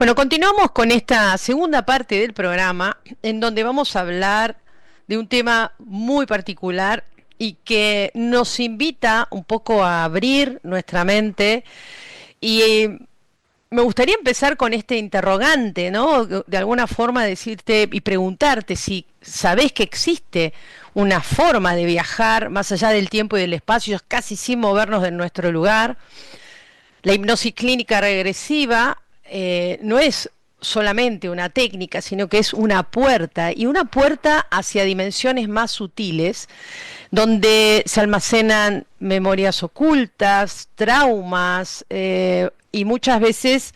Bueno, continuamos con esta segunda parte del programa en donde vamos a hablar de un tema muy particular y que nos invita un poco a abrir nuestra mente y me gustaría empezar con este interrogante, ¿no? De alguna forma decirte y preguntarte si sabés que existe una forma de viajar más allá del tiempo y del espacio, casi sin movernos de nuestro lugar. La hipnosis clínica regresiva no es solamente una técnica, sino que es una puerta, y una puerta hacia dimensiones más sutiles, donde se almacenan memorias ocultas, traumas, y muchas veces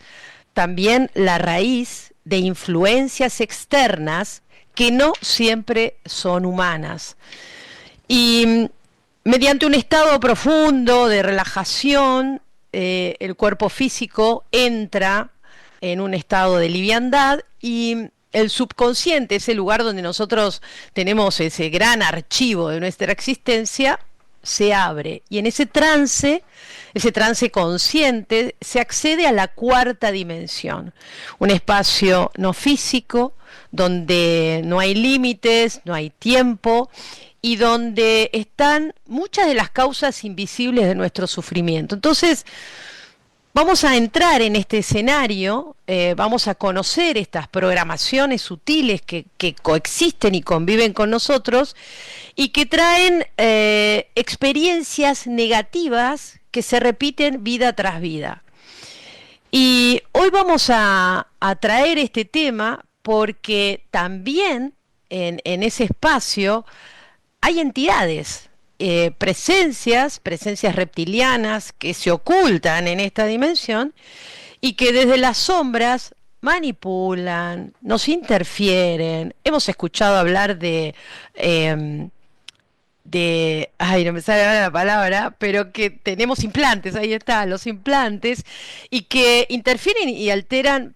también la raíz de influencias externas que no siempre son humanas. Y mediante un estado profundo de relajación, el cuerpo físico entra en un estado de liviandad y el subconsciente, ese lugar donde nosotros tenemos ese gran archivo de nuestra existencia, se abre y en ese trance consciente, se accede a la cuarta dimensión, un espacio no físico donde no hay límites, no hay tiempo y donde están muchas de las causas invisibles de nuestro sufrimiento. Entonces, vamos a entrar en este escenario, vamos a conocer estas programaciones sutiles que coexisten y conviven con nosotros y que traen experiencias negativas que se repiten vida tras vida. Y hoy vamos a traer este tema porque también en ese espacio hay entidades, presencias reptilianas que se ocultan en esta dimensión y que desde las sombras manipulan, nos interfieren. Hemos escuchado hablar ay, no me sale ahora la palabra, pero que tenemos implantes, ahí está, los implantes, y que interfieren y alteran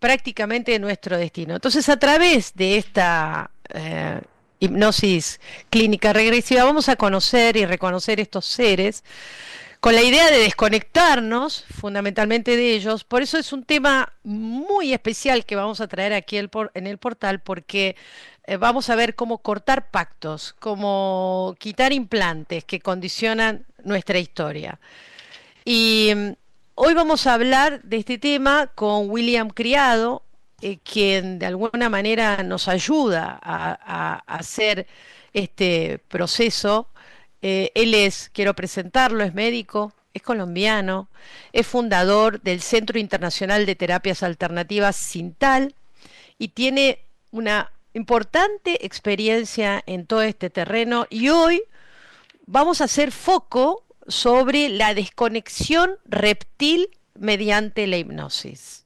prácticamente nuestro destino. Entonces, a través de esta hipnosis clínica regresiva vamos a conocer y reconocer estos seres con la idea de desconectarnos fundamentalmente de ellos. Por eso es un tema muy especial que vamos a traer aquí en el portal, porque vamos a ver cómo cortar pactos, cómo quitar implantes que condicionan nuestra historia. Y hoy vamos a hablar de este tema con William Criado, quien de alguna manera nos ayuda a hacer este proceso. Él quiero presentarlo, es médico, es colombiano, es fundador del Centro Internacional de Terapias Alternativas Sintal y tiene una importante experiencia en todo este terreno. Y hoy vamos a hacer foco sobre la desconexión reptil mediante la hipnosis.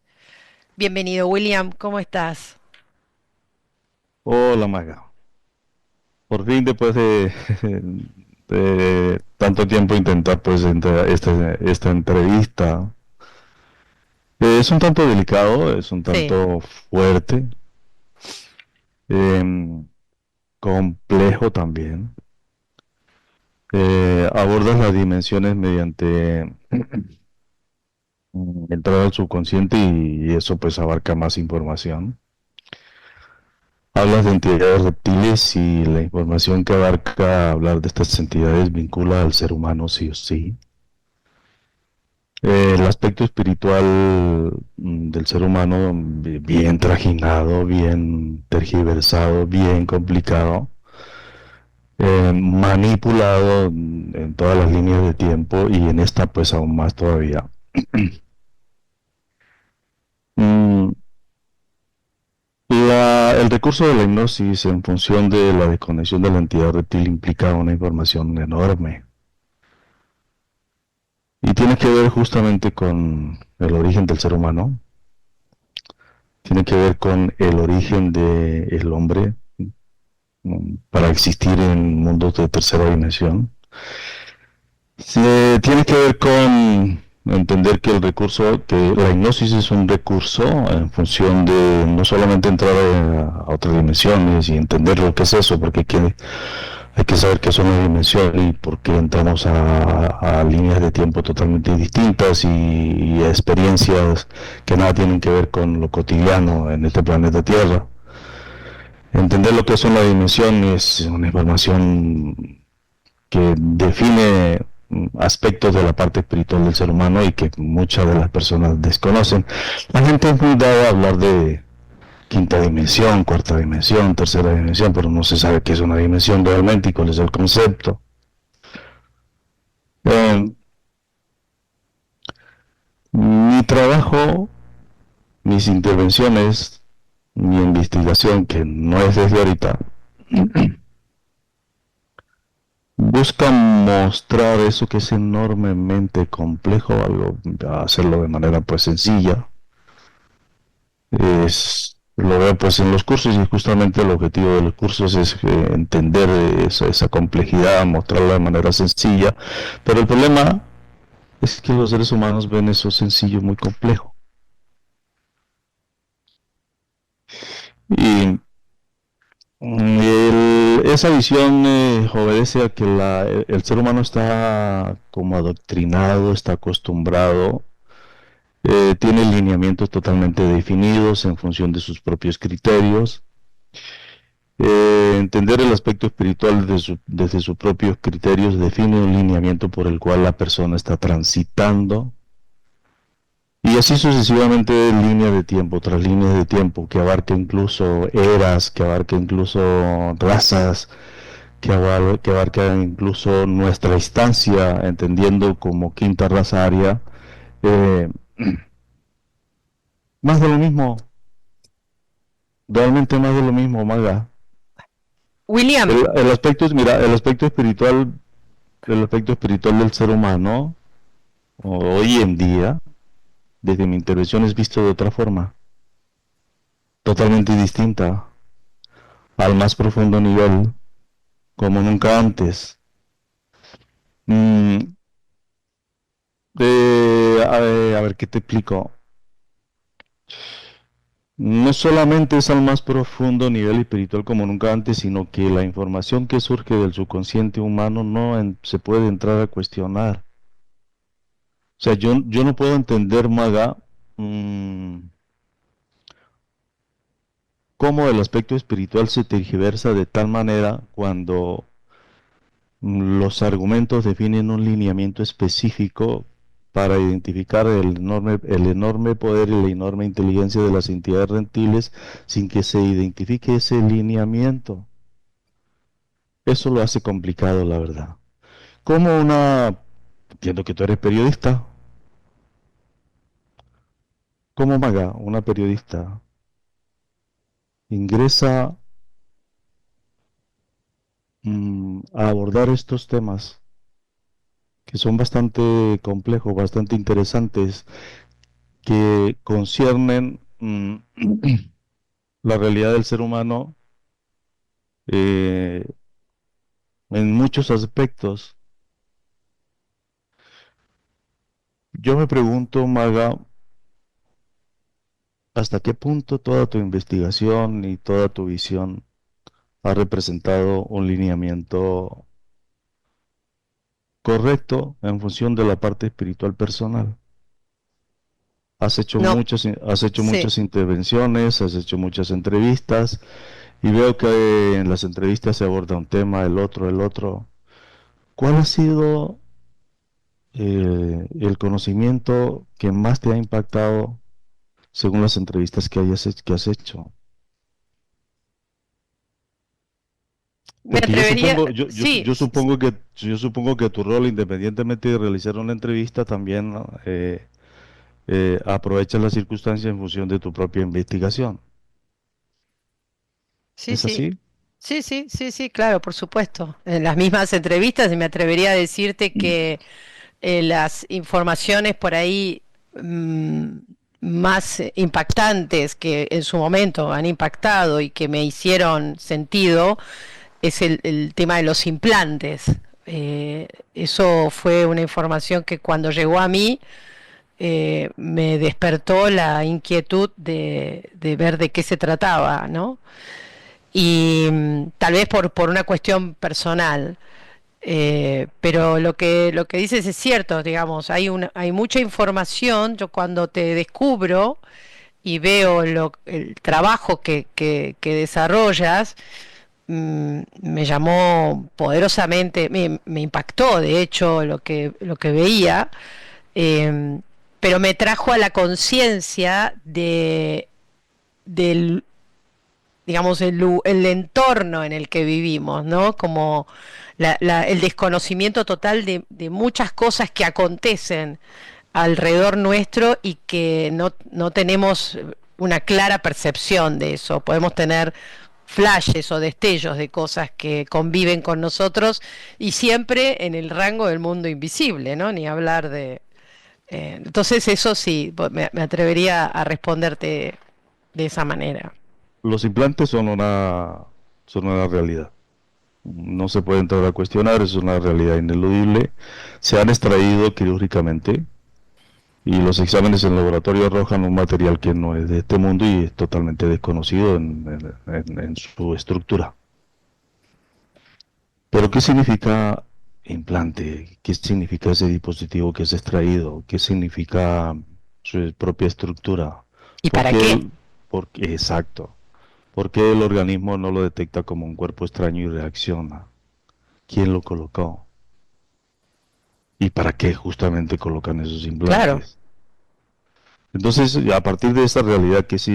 Bienvenido, William, ¿cómo estás? Hola Maga, por fin después de tanto tiempo intentar pues esta entrevista, es un tanto delicado, es un Sí, tanto fuerte, em, complejo también. Abordas las dimensiones mediante entrada al subconsciente y eso pues abarca más información. Hablas de entidades reptiles y la información que abarca hablar de estas entidades vincula al ser humano sí o sí. El aspecto espiritual del ser humano bien trajinado, bien tergiversado, bien complicado, manipulado en todas las líneas de tiempo y en esta pues aún más todavía. Mm, el recurso de la hipnosis en función de la desconexión de la entidad reptil implica una información enorme y tiene que ver justamente con el origen del ser humano, tiene que ver con el origen del hombre para existir en mundos de tercera dimensión. Tiene que ver con entender que que la hipnosis es un recurso en función de no solamente entrar a otras dimensiones y entender lo que es eso, porque Hay que saber qué son las dimensiones y por qué entramos a líneas de tiempo totalmente distintas y a experiencias que nada tienen que ver con lo cotidiano en este planeta Tierra. Entender lo que son las dimensiones es una información que define aspectos de la parte espiritual del ser humano y que muchas de las personas desconocen. La gente es muy dada a hablar de quinta dimensión, cuarta dimensión, tercera dimensión, pero no se sabe qué es una dimensión realmente y cuál es el concepto. Eh, Mi trabajo, mis intervenciones, mi investigación, que no es desde ahorita, busca mostrar eso que es enormemente complejo, hacerlo de manera pues sencilla. Lo veo pues en los cursos y justamente el objetivo de los cursos es entender esa complejidad, mostrarla de manera sencilla, pero el problema es que los seres humanos ven eso sencillo muy complejo. Y esa visión obedece a que el ser humano está como adoctrinado, está acostumbrado, tiene lineamientos totalmente definidos en función de sus propios criterios. Entender el aspecto espiritual desde sus propios criterios define un lineamiento por el cual la persona está transitando. Y así sucesivamente, línea de tiempo tras línea de tiempo, que abarca incluso eras, que abarca incluso razas, que abarca incluso nuestra instancia, entendiendo como quinta raza aria. Eh, Más de lo mismo, realmente más de lo mismo, Maga. William, El aspecto es, mira, el aspecto espiritual del ser humano, hoy en día, desde mi intervención es visto de otra forma, totalmente distinta, al más profundo nivel, como nunca antes. Mm, a ver, ¿qué te explico? No solamente es al más profundo nivel espiritual como nunca antes, sino que la información que surge del subconsciente humano se puede entrar a cuestionar. O sea, yo no puedo entender, Maga, mmm, cómo el aspecto espiritual se tergiversa de tal manera cuando los argumentos definen un lineamiento específico para identificar el enorme poder y la enorme inteligencia de las entidades reptiles sin que se identifique ese lineamiento. Eso lo hace complicado, la verdad. Como entiendo que tú eres periodista, como Maga, una periodista, ingresa a abordar estos temas que son bastante complejos, bastante interesantes, que conciernen la realidad del ser humano eh, en muchos aspectos. Yo me pregunto, Maga, ¿hasta qué punto toda tu investigación y toda tu visión ha representado un lineamiento correcto en función de la parte espiritual personal? no, Has hecho sí. muchas intervenciones, has hecho muchas entrevistas y veo que en las entrevistas se aborda un tema, el otro, el otro. ¿Cuál ha sido el conocimiento que más te ha impactado según las entrevistas que has hecho? Me Porque atrevería, sí, yo supongo que tu rol, independientemente de realizar una entrevista, también ¿no? Aprovechas la circunstancia en función de tu propia investigación. sí, ¿Es sí. así? Sí, sí, sí, sí, claro, por supuesto. En las mismas entrevistas y me atrevería a decirte que las informaciones por ahí mm, más impactantes que en su momento han impactado y que me hicieron sentido es el tema de los implantes. Eso fue una información que cuando llegó a mí me despertó la inquietud de ver de qué se trataba, ¿no? y tal vez por una cuestión personal. Pero lo que dices es cierto, digamos, hay mucha información. Yo cuando te descubro y veo el trabajo que desarrollas, me llamó poderosamente, me impactó de hecho lo que veía, eh, pero me trajo a la conciencia del, digamos, el entorno en el que vivimos, ¿no? Como el desconocimiento total de muchas cosas que acontecen alrededor nuestro y que no tenemos una clara percepción de eso. Podemos tener flashes o destellos de cosas que conviven con nosotros y siempre en el rango del mundo invisible, ¿no? Ni hablar de... entonces eso sí, me atrevería a responderte de esa manera. Los implantes son una realidad. No se puede entrar a cuestionar, es una realidad ineludible. Se han extraído quirúrgicamente y los exámenes en laboratorio arrojan un material que no es de este mundo y es totalmente desconocido en su estructura. Pero ¿qué significa implante? ¿Qué significa ese dispositivo que es extraído? ¿Qué significa su propia estructura? ¿Y ¿Por para qué qué? exacto? ¿Por qué el organismo no lo detecta como un cuerpo extraño y reacciona? ¿Quién lo colocó? ¿Y para qué justamente colocan esos Claro. implantes? Entonces, a partir de esa realidad que es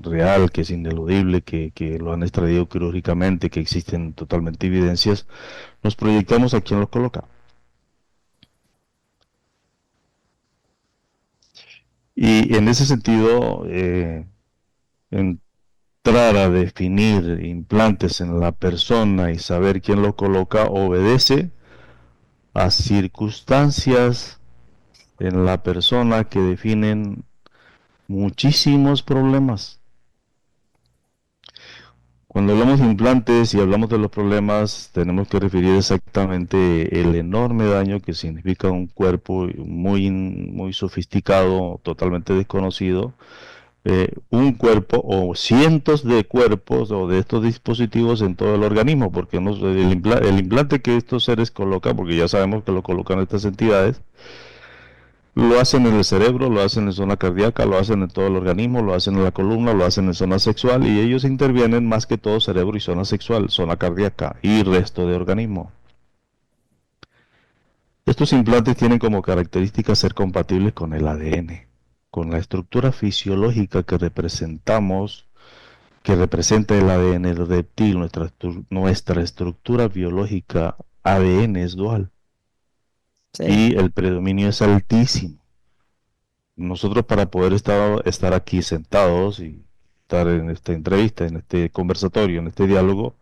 real, que es ineludible, que lo han extraído quirúrgicamente, que existen totalmente evidencias, nos proyectamos a quién los coloca. Y en ese sentido, entrar a definir implantes en la persona y saber quién lo coloca obedece a circunstancias en la persona que definen muchísimos problemas. Cuando hablamos de implantes y hablamos de los problemas, tenemos que referir exactamente el enorme daño que significa un cuerpo muy sofisticado, totalmente desconocido, un cuerpo o cientos de cuerpos o de estos dispositivos en todo el organismo, porque no, el implante que estos seres colocan, porque ya sabemos que lo colocan estas entidades, lo hacen en el cerebro, lo hacen en zona cardíaca, lo hacen en todo el organismo, lo hacen en la columna, lo hacen en zona sexual y ellos intervienen más que todo cerebro y zona sexual, zona cardíaca y resto de organismo. Estos implantes tienen como característica ser compatibles con el ADN, con la estructura fisiológica que representa el ADN reptil, nuestra estructura biológica ADN es dual Sí. y el predominio es altísimo. Nosotros para poder estar aquí sentados y estar en esta entrevista, en este conversatorio, en este diálogo,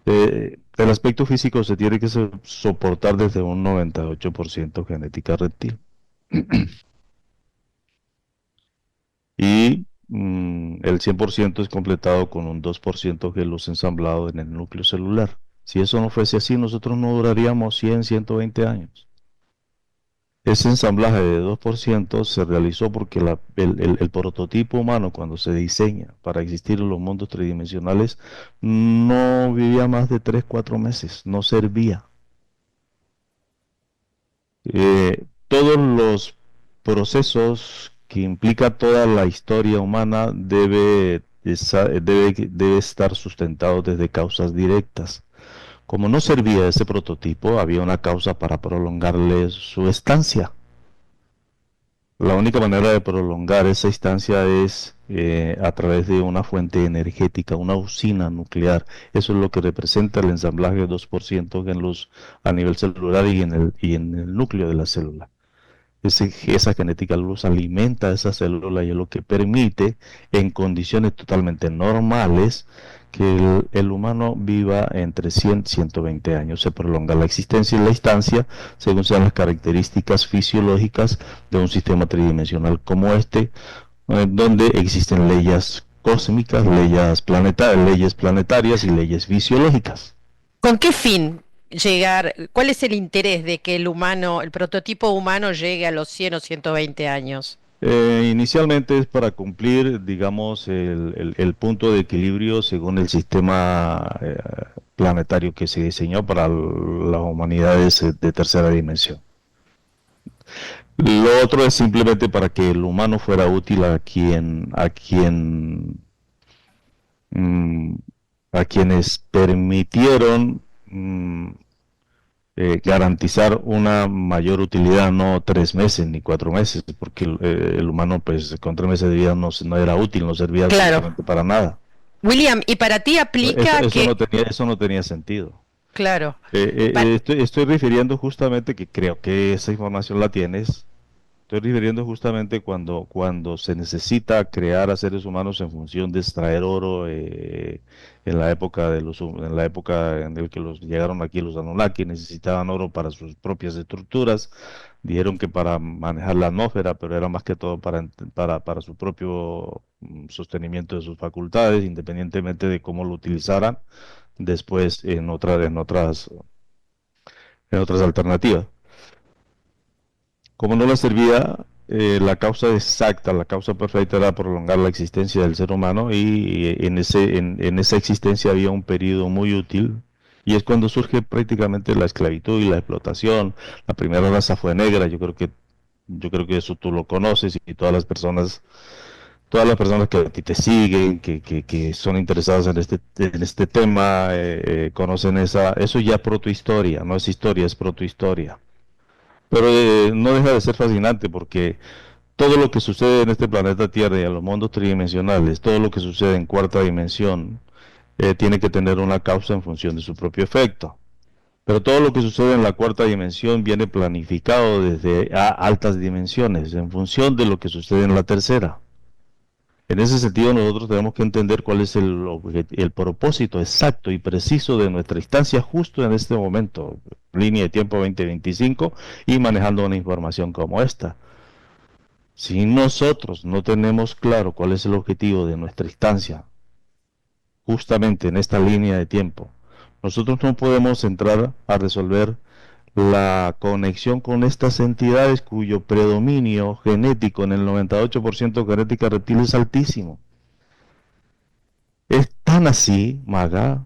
el aspecto físico se tiene que soportar desde un 98% genética reptil. Y el 100% es completado con un 2% que los ensamblado en el núcleo celular. Si eso no fuese así, nosotros no duraríamos 100, 120 años. Ese ensamblaje de 2% se realizó porque el prototipo humano, cuando se diseña para existir en los mundos tridimensionales, no vivía más de 3, 4 meses, no servía. Todos los procesos que implica toda la historia humana debe estar sustentado desde causas directas. Como no servía ese prototipo, había una causa para prolongarle su estancia. La única manera de prolongar esa instancia es a través de una fuente energética, una usina nuclear. Eso es lo que representa el ensamblaje de 2% a nivel celular y en el núcleo de la célula. Esa genética luz alimenta a esa célula y es lo que permite en condiciones totalmente normales que el humano viva entre 100 y 120 años. Se prolonga la existencia y la instancia según sean las características fisiológicas de un sistema tridimensional como este, donde existen leyes cósmicas, leyes planetarias y leyes fisiológicas. ¿Con qué fin llegar? ¿Cuál es el interés de que el prototipo humano llegue a los 100 o 120 años? Inicialmente es para cumplir, digamos, el punto de equilibrio según el sistema planetario que se diseñó para las humanidades de tercera dimensión. Lo otro es simplemente para que el humano fuera útil mm, a quienes permitieron garantizar una mayor utilidad, no 3 meses ni 4 meses, porque el humano pues con 3 meses de vida no era útil, no servía Claro. absolutamente para nada. William, ¿y para ti Eso, aplica eso que, no tenía, eso no tenía sentido. claro, pa- Estoy refiriendo justamente que creo que esa información la tienes. Estoy refiriendo justamente cuando se necesita crear a seres humanos en función de extraer oro en la época en la época en la que los llegaron aquí los Anunnaki, necesitaban oro para sus propias estructuras. Dijeron que para manejar la atmósfera, pero era más que todo para su propio sostenimiento de sus facultades, independientemente de cómo lo utilizaran después en otras alternativas. Como no le servía, la causa exacta, la causa perfecta era prolongar la existencia del ser humano y en esa existencia había un periodo muy útil y es cuando surge prácticamente la esclavitud y la explotación. La primera raza fue negra, yo creo que eso tú lo conoces y todas las personas que a ti te siguen, que son interesadas en este tema, conocen eso ya es protohistoria, no es historia, es protohistoria. Pero no deja de ser fascinante porque todo lo que sucede en este planeta Tierra y en los mundos tridimensionales, todo lo que sucede en cuarta dimensión, tiene que tener una causa en función de su propio efecto. Pero todo lo que sucede en la cuarta dimensión viene planificado desde altas dimensiones, en función de lo que sucede en la tercera. En ese sentido, nosotros tenemos que entender cuál es el propósito exacto y preciso de nuestra instancia justo en este momento, línea de tiempo 2025, y manejando una información como esta. Si nosotros no tenemos claro cuál es el objetivo de nuestra instancia, justamente en esta línea de tiempo, nosotros no podemos entrar a resolver la conexión con estas entidades cuyo predominio genético en el 98% genética reptil es altísimo. Es tan así, Maga,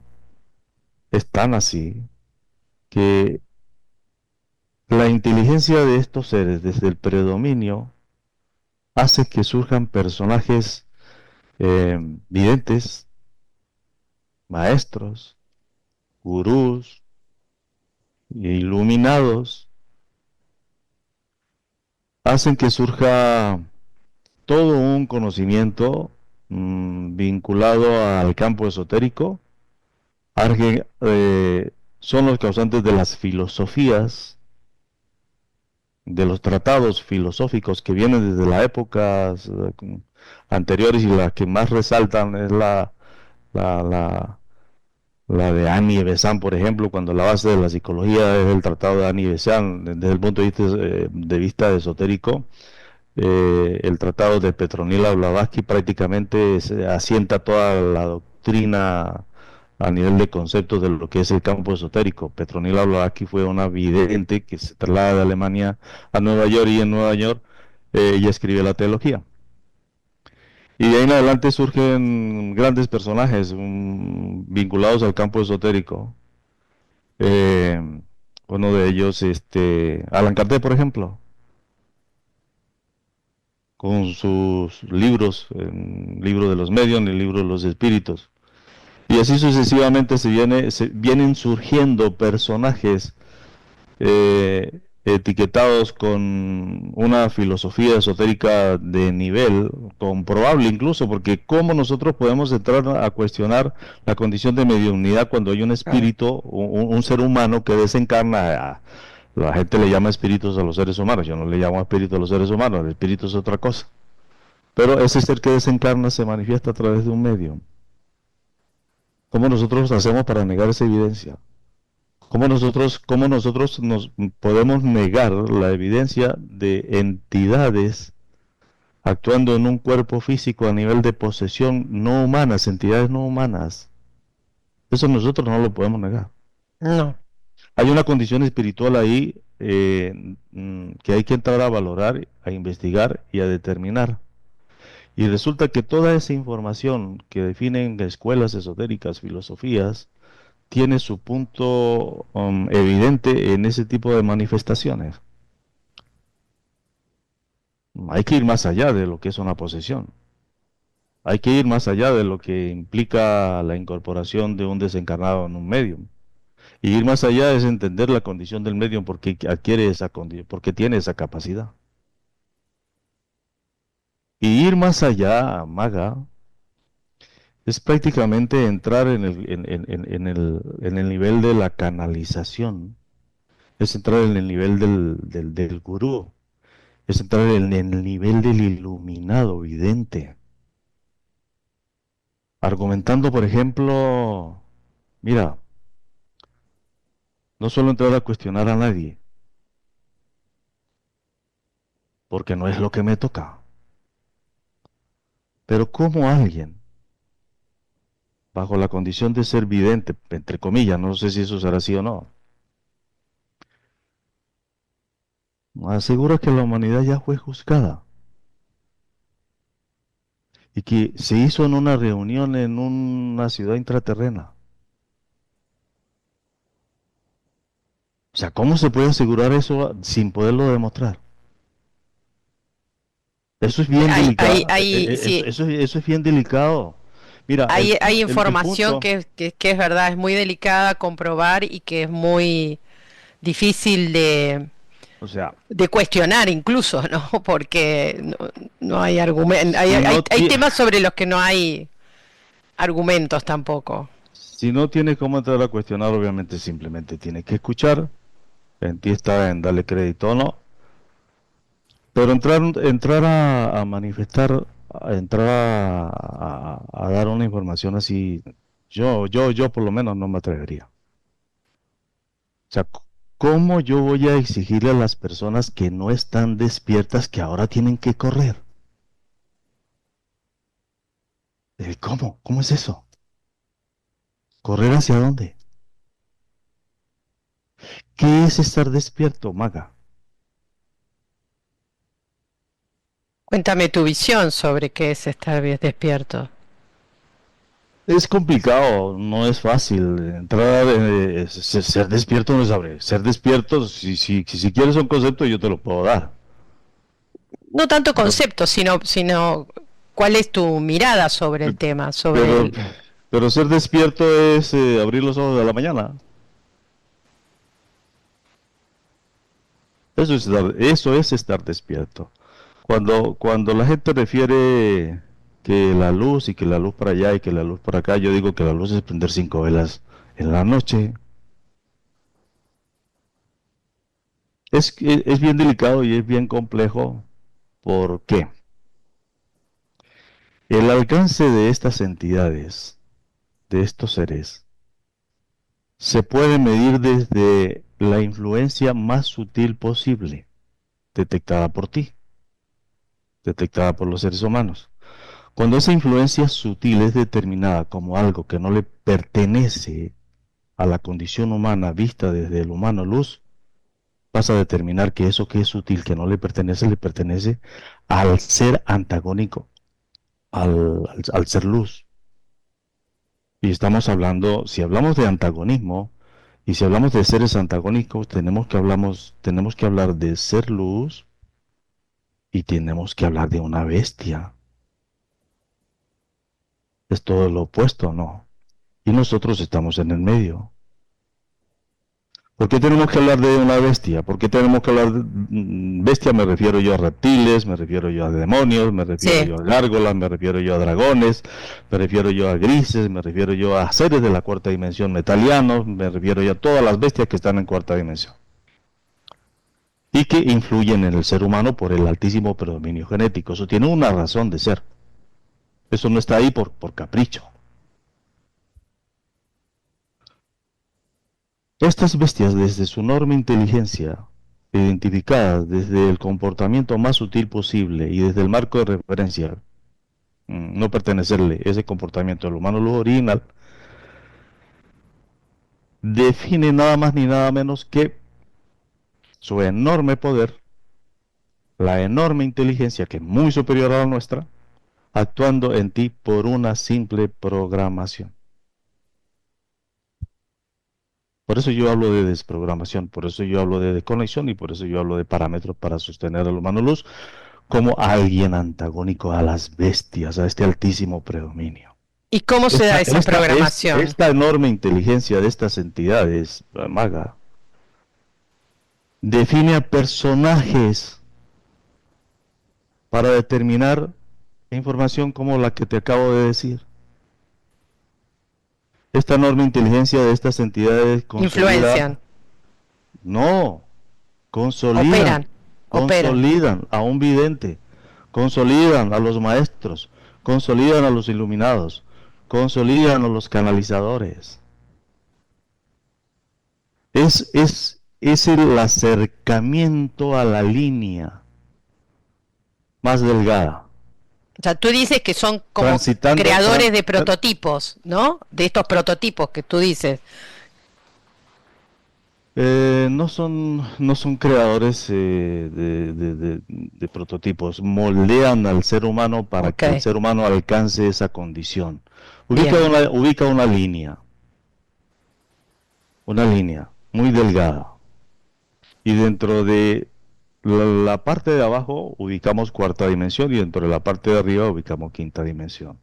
es tan así, que la inteligencia de estos seres desde el predominio hace que surjan personajes videntes, maestros, gurús, iluminados, hacen que surja todo un conocimiento vinculado al campo esotérico. Son los causantes de las filosofías, de los tratados filosóficos que vienen desde las épocas anteriores y las que más resaltan es la, la, la de Annie Besant, por ejemplo, cuando la base de la psicología es el tratado de Annie Besant, desde el punto de vista esotérico. El tratado de Petronila Blavatsky prácticamente se asienta toda la doctrina a nivel de conceptos de lo que es el campo esotérico. Petronila Blavatsky fue una vidente que se traslada de Alemania a Nueva York y en Nueva York ella escribe la teología. Y de ahí en adelante surgen grandes personajes vinculados al campo esotérico. Eh, Uno de ellos, Allan Kardec, por ejemplo, con sus libros, el libro de los medios, el libro de los espíritus. Y así sucesivamente se vienen surgiendo personajes etiquetados con una filosofía esotérica de nivel comprobable incluso, porque cómo nosotros podemos entrar a cuestionar la condición de mediunidad cuando hay un claro. espíritu, un ser humano que desencarna. La gente le llama espíritus a los seres humanos, yo no le llamo espíritu a los seres humanos, el espíritu es otra cosa. Pero ese ser que desencarna se manifiesta a través de un medio. ¿Cómo nosotros hacemos para negar esa evidencia? ¿Cómo nosotros nos podemos negar la evidencia de entidades actuando en un cuerpo físico a nivel de posesión no humanas, entidades no humanas? Eso nosotros no lo podemos negar. No. Hay una condición espiritual ahí que hay que entrar a valorar, a investigar y a determinar. Y resulta que toda esa información que definen escuelas esotéricas, filosofías, tiene su punto evidente en ese tipo de manifestaciones. Hay que ir más allá de lo que es una posesión. Hay que ir más allá de lo que implica la incorporación de un desencarnado en un medium. Y ir más allá es entender la condición del medium porque adquiere esa condición, porque tiene esa capacidad. Y ir más allá, maga, es prácticamente entrar en el nivel de la canalización, es entrar en el nivel del gurú, es entrar en el nivel del iluminado vidente, argumentando, por ejemplo, mira, no solo entrar a cuestionar a nadie, porque no es lo que me toca, pero cómo alguien, bajo la condición de ser vidente, entre comillas, no sé si eso será así o no, asegura que la humanidad ya fue juzgada y que se hizo en una reunión en una ciudad intraterrena. O sea, ¿cómo se puede asegurar eso sin poderlo demostrar? Eso es bien delicado. Sí, Eso es bien delicado. Mira, hay el información punto, que es verdad, es muy delicada comprobar y que es muy difícil o sea, de cuestionar incluso, ¿no? Porque no hay argumentos, si no, hay temas sobre los que no hay argumentos tampoco. si no tiene cómo entrar a cuestionar, obviamente simplemente tiene que escuchar. En ti está en darle crédito o no. Pero entrar a manifestar, a entrar a dar una información así, yo por lo menos no me atrevería. O sea, ¿cómo yo voy a exigirle a las personas que no están despiertas que ahora tienen que correr? ¿Cómo? ¿Cómo es eso? ¿Correr hacia dónde? ¿Qué es estar despierto, maga? Cuéntame tu visión sobre qué es estar bien despierto. Es complicado, no es fácil. Entrar, ser despierto no es saber. Ser despierto, si quieres un concepto, yo te lo puedo dar. No tanto Pero, conceptos, sino cuál es tu mirada sobre el tema, sobre pero, el... pero ser despierto es abrir los ojos a la mañana. Eso es estar despierto. Cuando la gente refiere que la luz y que la luz para allá y que la luz para acá, yo digo que la luz es prender 5 velas en la noche. Es bien delicado y es bien complejo. ¿Por qué? El alcance de estas entidades, de estos seres, se puede medir desde la influencia más sutil posible, detectada por ti, detectada por los seres humanos. Cuando esa influencia sutil es determinada como algo que no le pertenece a la condición humana vista desde el humano luz, vas a determinar que eso que es sutil, que no le pertenece al ser antagónico, al ser luz. Y estamos hablando, si hablamos de antagonismo, y si hablamos de seres antagónicos, tenemos que hablar de ser luz y tenemos que hablar de una bestia. Es todo lo opuesto, ¿no? Y nosotros estamos en el medio. ¿Por qué tenemos que hablar de una bestia? ¿Por qué tenemos que hablar de bestia? Me refiero yo a reptiles, me refiero yo a demonios, me refiero Sí, yo a gárgolas, me refiero yo a dragones, me refiero yo a grises, me refiero yo a seres de la cuarta dimensión metalianos, me refiero yo a todas las bestias que están en cuarta dimensión y que influyen en el ser humano por el altísimo predominio genético. Eso tiene una razón de ser. Eso no está ahí por capricho. Estas bestias, desde su enorme inteligencia, identificadas desde el comportamiento más sutil posible y desde el marco de referencia, no pertenecerle ese comportamiento al humano luz original, define nada más ni nada menos que su enorme poder, la enorme inteligencia que es muy superior a la nuestra, actuando en ti por una simple programación. Por eso yo hablo de desprogramación, por eso yo hablo de desconexión y por eso yo hablo de parámetros para sostener al humano luz como alguien antagónico a las bestias, a este altísimo predominio. ¿Y cómo se da esa programación? Esta enorme inteligencia de estas entidades, maga, define a personajes para determinar información como la que te acabo de decir. Esta enorme inteligencia de estas entidades influencian. No, consolidan. Consolidan a un vidente, consolidan a los maestros, consolidan a los iluminados, consolidan a los canalizadores. Es el acercamiento a la línea más delgada. O sea, tú dices que son como creadores de prototipos, ¿no? De estos prototipos que tú dices. No son creadores de prototipos, moldean al ser humano para que el ser humano alcance esa condición. Ubica una línea muy delgada, y dentro de la parte de abajo ubicamos cuarta dimensión y dentro de la parte de arriba ubicamos quinta dimensión.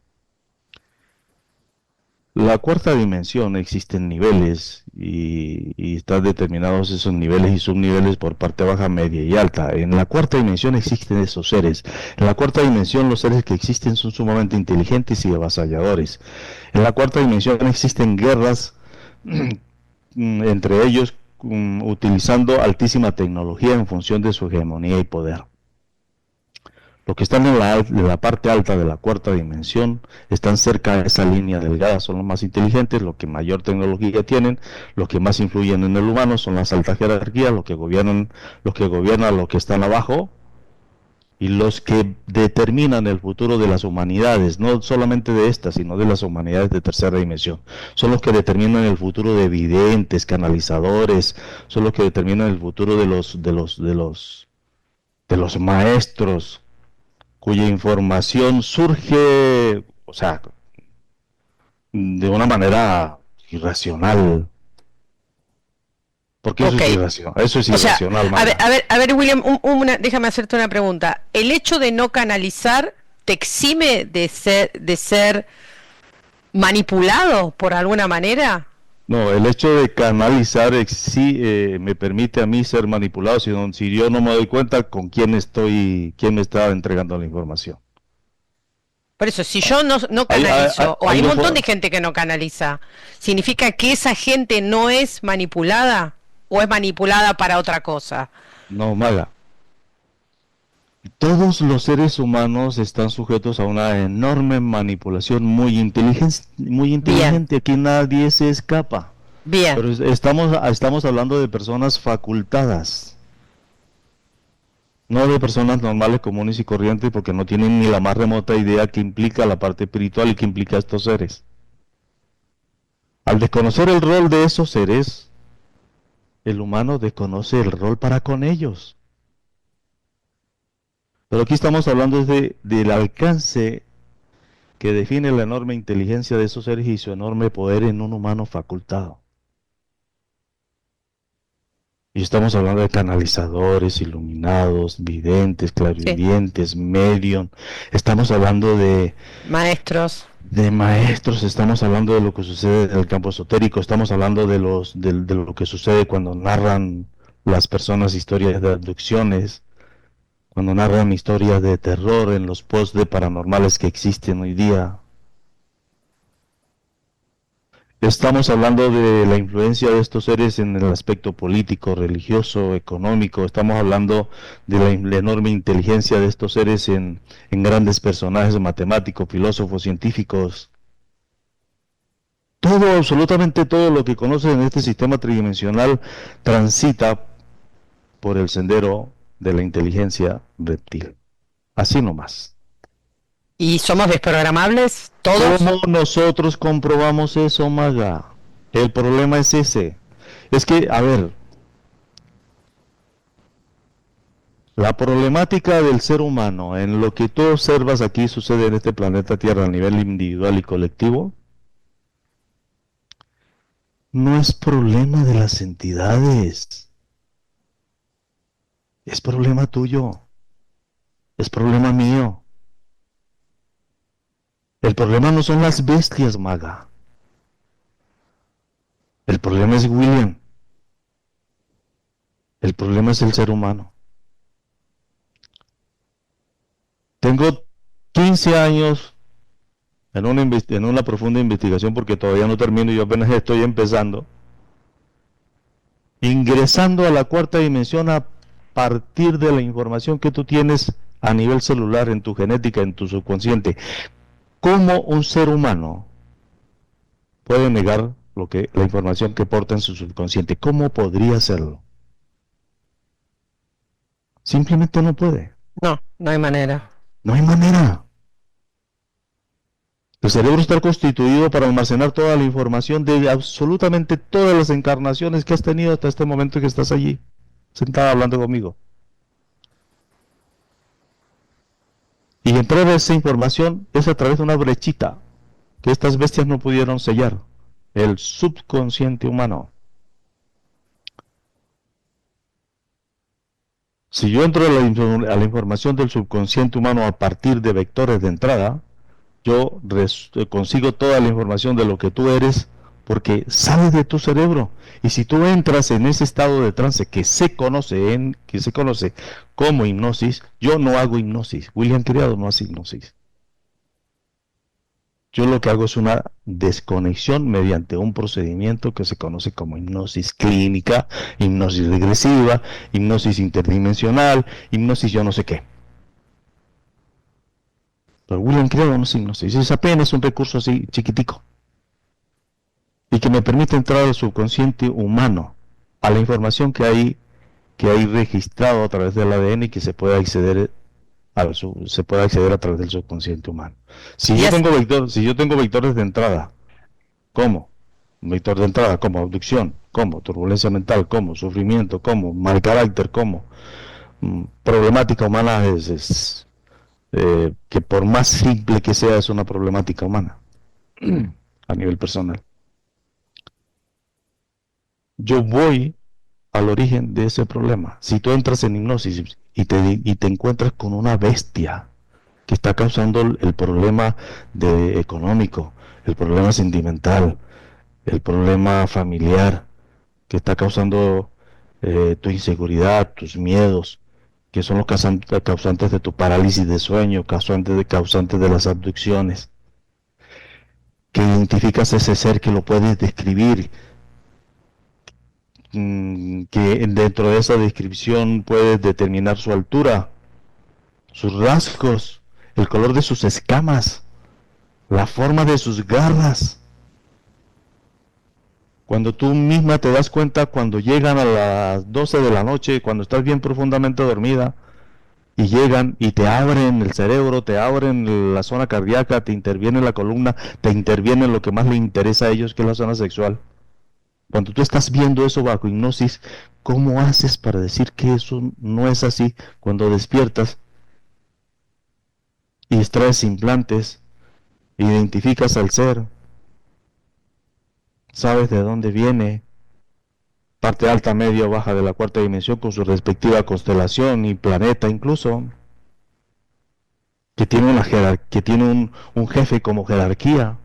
La cuarta dimensión existen niveles y están determinados esos niveles y subniveles por parte baja, media y alta. En la cuarta dimensión existen esos seres. En la cuarta dimensión los seres que existen son sumamente inteligentes y avasalladores. En la cuarta dimensión existen guerras entre ellos utilizando altísima tecnología en función de su hegemonía y poder. Los que están en la parte alta de la cuarta dimensión están cerca de esa línea delgada, son los más inteligentes, los que mayor tecnología tienen, los que más influyen en el humano son las altas jerarquías, los que gobiernan los que están abajo y los que determinan el futuro de las humanidades, no solamente de estas, sino de las humanidades de tercera dimensión. Son los que determinan el futuro de videntes, canalizadores, son los que determinan el futuro de los maestros, cuya información surge, o sea, de una manera irracional. Porque eso es irracional. Eso es irracional. O sea, a ver, William, déjame hacerte una pregunta. ¿El hecho de no canalizar te exime de ser manipulado por alguna manera? No, el hecho de canalizar sí me permite a mí ser manipulado si yo no me doy cuenta con quién me está entregando la información. Por eso, si yo no canalizo, o hay un montón de gente que no canaliza, ¿significa que esa gente no es manipulada o es manipulada para otra cosa? No, maga. Todos los seres humanos están sujetos a una enorme manipulación muy inteligente, aquí nadie se escapa. Bien. Pero estamos hablando de personas facultadas, no de personas normales, comunes y corrientes, porque no tienen ni la más remota idea qué implica la parte espiritual y qué implica estos seres. Al desconocer el rol de esos seres, el humano desconoce el rol para con ellos. Pero aquí estamos hablando del alcance que define la enorme inteligencia de esos seres y su enorme poder en un humano facultado. Y estamos hablando de canalizadores, iluminados, videntes, clarividentes, medium. Estamos hablando de maestros. Estamos hablando de lo que sucede en el campo esotérico, estamos hablando de lo que sucede cuando narran las personas historias de abducciones, cuando narran historias de terror en los posts de paranormales que existen hoy día. Estamos hablando de la influencia de estos seres en el aspecto político, religioso, económico. Estamos hablando de la enorme inteligencia de estos seres en grandes personajes matemáticos, filósofos, científicos. Todo, absolutamente todo lo que conoces en este sistema tridimensional transita por el sendero de la inteligencia reptil. Así nomás. ¿Y somos desprogramables todos? ¿Cómo nosotros comprobamos eso, maga? El problema es ese. Es que, a ver, la problemática del ser humano en lo que tú observas aquí sucede en este planeta Tierra a nivel individual y colectivo, no es problema de las entidades, es problema tuyo, es problema mío. El problema no son las bestias, maga. El problema es William. El problema es el ser humano. Tengo 15 años en una profunda investigación porque todavía no termino y yo apenas estoy empezando. Ingresando a la cuarta dimensión a partir de la información que tú tienes a nivel celular, en tu genética, en tu subconsciente. ¿Cómo un ser humano puede negar la información que porta en su subconsciente? ¿Cómo podría hacerlo? Simplemente no puede. No, no hay manera. No hay manera. El cerebro está constituido para almacenar toda la información de absolutamente todas las encarnaciones que has tenido hasta este momento que estás allí, sentada hablando conmigo. Y entrar a esa información es a través de una brechita que estas bestias no pudieron sellar. El subconsciente humano. Si yo entro a la información del subconsciente humano a partir de vectores de entrada, yo consigo toda la información de lo que tú eres porque sale de tu cerebro. Y si tú entras en ese estado de trance que se conoce como hipnosis, yo no hago hipnosis. William Criado no hace hipnosis. Yo lo que hago es una desconexión mediante un procedimiento que se conoce como hipnosis clínica, hipnosis regresiva, hipnosis interdimensional, hipnosis yo no sé qué. Pero William Criado no es hipnosis, es apenas un recurso así chiquitico. Y que me permite entrar al subconsciente humano, a la información que hay registrado a través del ADN y que se puede acceder a través del subconsciente humano. Si yo tengo vectores de entrada, ¿cómo? Un vector de entrada, como abducción, como turbulencia mental, como sufrimiento, como mal carácter, como problemática humana que por más simple que sea es una problemática humana a nivel personal. Yo voy al origen de ese problema. Si tú entras en hipnosis y te encuentras con una bestia que está causando el problema económico, el problema sentimental, el problema familiar, que está causando tu inseguridad, tus miedos, que son los causantes de tu parálisis de sueño, causantes de las abducciones, que identificas ese ser que lo puedes describir, que dentro de esa descripción puedes determinar su altura, sus rasgos, el color de sus escamas, la forma de sus garras. Cuando tú misma te das cuenta cuando llegan a las 12 de la noche, cuando estás bien profundamente dormida, y llegan y te abren el cerebro, te abren la zona cardíaca, te interviene la columna, te interviene lo que más le interesa a ellos, que es la zona sexual. Cuando tú estás viendo eso bajo hipnosis, ¿cómo haces para decir que eso no es así? Cuando despiertas y extraes implantes, identificas al ser, sabes de dónde viene, parte alta, media o baja de la cuarta dimensión con su respectiva constelación y planeta incluso, que tiene que tiene un jefe como jerarquía.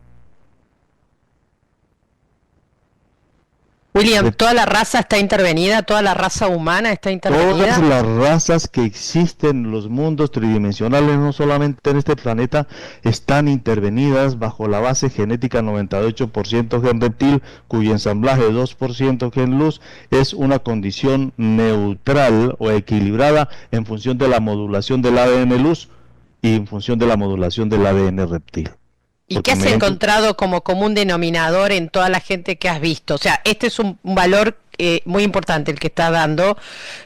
William, ¿toda la raza está intervenida? ¿Toda la raza humana está intervenida? Todas las razas que existen en los mundos tridimensionales, no solamente en este planeta, están intervenidas bajo la base genética 98% gen reptil, cuyo ensamblaje 2% gen luz es una condición neutral o equilibrada en función de la modulación del ADN luz y en función de la modulación del ADN reptil. ¿Y qué has encontrado como común denominador en toda la gente que has visto? O sea, este es un valor muy importante el que está dando,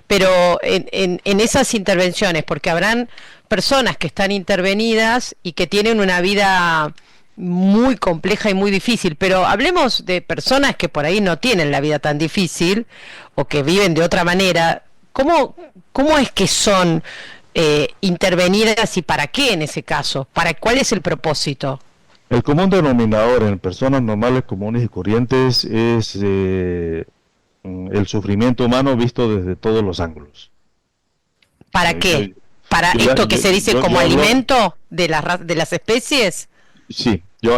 pero en esas intervenciones, porque habrán personas que están intervenidas y que tienen una vida muy compleja y muy difícil, pero hablemos de personas que por ahí no tienen la vida tan difícil o que viven de otra manera. ¿Cómo es que son intervenidas y para qué en ese caso? ¿Cuál es el propósito? El común denominador en personas normales, comunes y corrientes es el sufrimiento humano visto desde todos los ángulos. ¿Para Yo, qué? ¿Para yo, esto que se dice como yo hablo, alimento de de las especies? sí, yo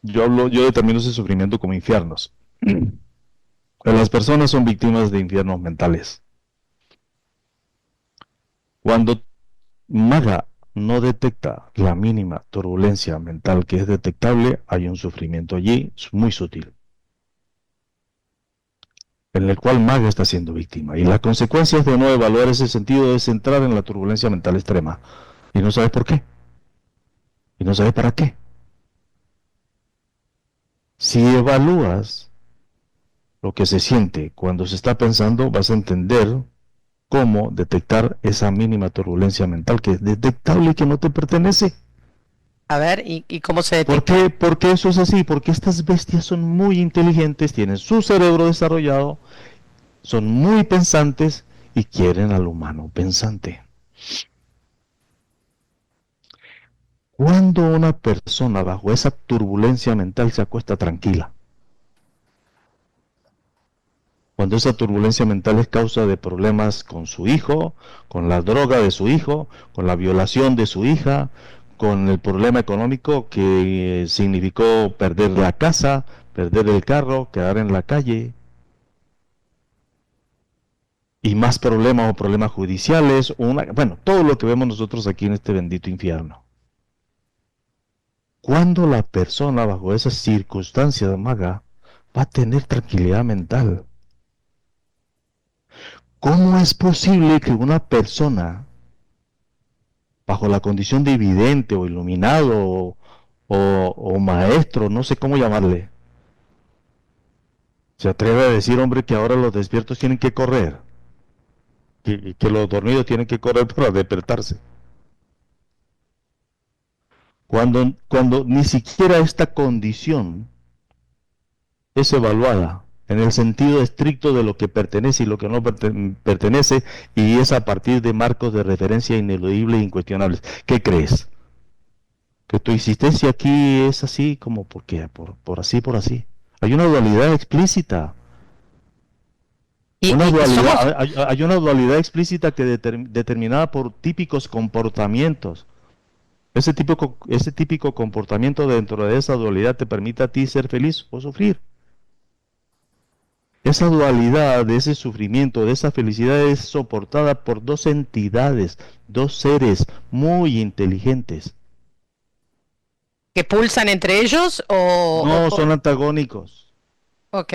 determino ese sufrimiento como infiernos. Las personas son víctimas de infiernos mentales. Cuando Maga no detecta la mínima turbulencia mental que es detectable, hay un sufrimiento allí muy sutil, en el cual Maga está siendo víctima. Y las consecuencias de no evaluar ese sentido es entrar en la turbulencia mental extrema. Y no sabes por qué. Y no sabes para qué. Si evalúas lo que se siente cuando se está pensando, vas a entender cómo detectar esa mínima turbulencia mental que es detectable y que no te pertenece. A ver, ¿y cómo se ¿Por detecta? qué? Porque eso es así, porque estas bestias son muy inteligentes, tienen su cerebro desarrollado, son muy pensantes y quieren al humano pensante. Cuando una persona bajo esa turbulencia mental se acuesta tranquila, cuando esa turbulencia mental es causa de problemas con su hijo, con la droga de su hijo, con la violación de su hija, con el problema económico que significó perder la casa, perder el carro, quedar en la calle, y más problemas o problemas judiciales, bueno, todo lo que vemos nosotros aquí en este bendito infierno. Cuando la persona bajo esas circunstancias, Maga, va a tener tranquilidad mental? ¿Cómo es posible que una persona bajo la condición de vidente o iluminado o maestro, no sé cómo llamarle, se atreve a decir, hombre, que ahora los despiertos tienen que correr, que los dormidos tienen que correr para despertarse? Cuando ni siquiera esta condición es evaluada en el sentido estricto de lo que pertenece y lo que no pertenece, y es a partir de marcos de referencia ineludibles e incuestionables. ¿Qué crees? Que tu existencia aquí es así como porque por así, por así. Hay una dualidad explícita. Y somos, Hay una dualidad explícita que determinada por típicos comportamientos. Ese típico comportamiento dentro de esa dualidad te permite a ti ser feliz o sufrir. Esa dualidad de ese sufrimiento, de esa felicidad es soportada por dos entidades, dos seres muy inteligentes. ¿que pulsan entre ellos No son antagónicos. ok.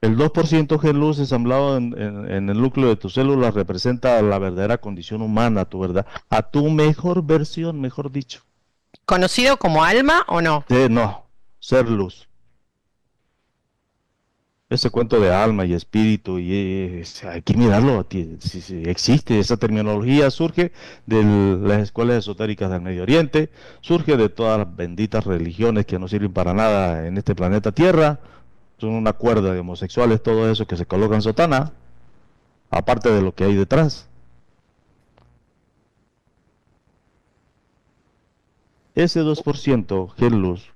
El 2% gen luz ensamblado en el núcleo de tus células representa la verdadera condición humana, tu verdad, a tu mejor versión, mejor dicho. ¿Conocido como alma o no? No, ser luz. Ese cuento de alma y espíritu, hay que mirarlo, si existe. Esa terminología surge de las escuelas esotéricas del Medio Oriente, surge de todas las benditas religiones que no sirven para nada en este planeta Tierra, son una cuerda de homosexuales, todo eso que se colocan sotana, aparte de lo que hay detrás. Ese 2% gen luz,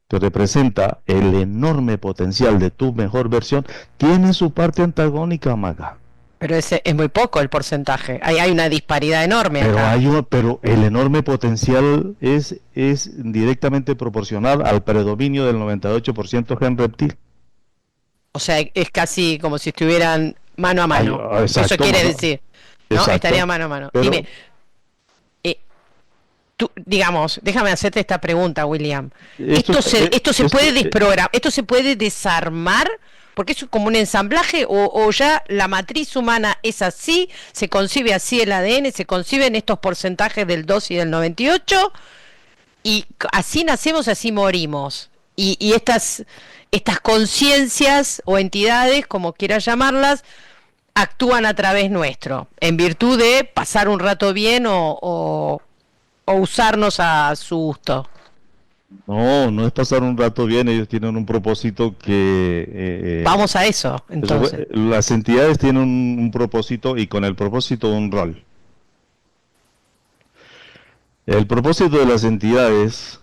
que representa el enorme potencial de tu mejor versión, tiene su parte antagónica, Maga. Pero ese es muy poco el porcentaje. Hay una disparidad enorme acá. Pero el enorme potencial es directamente proporcional al predominio del 98% gen reptil. O sea, es casi como si estuvieran mano a mano. Exacto, Eso quiere decir, ¿no? exacto. Estaría mano a mano. Pero, Dime, tú, digamos, déjame hacerte esta pregunta, William. ¿Esto se puede desprogramar? ¿Esto se puede desarmar? Porque es como un ensamblaje o ya la matriz humana es así, se concibe así el ADN, se conciben estos porcentajes del 2 y del 98 y así nacemos, así morimos. Y estas conciencias o entidades, como quieras llamarlas, actúan a través nuestro, en virtud de pasar un rato bien o usarnos a su gusto. No, no es pasar un rato bien, ellos tienen un propósito que Vamos a eso, entonces. las entidades tienen un propósito y con el propósito un rol. El propósito de las entidades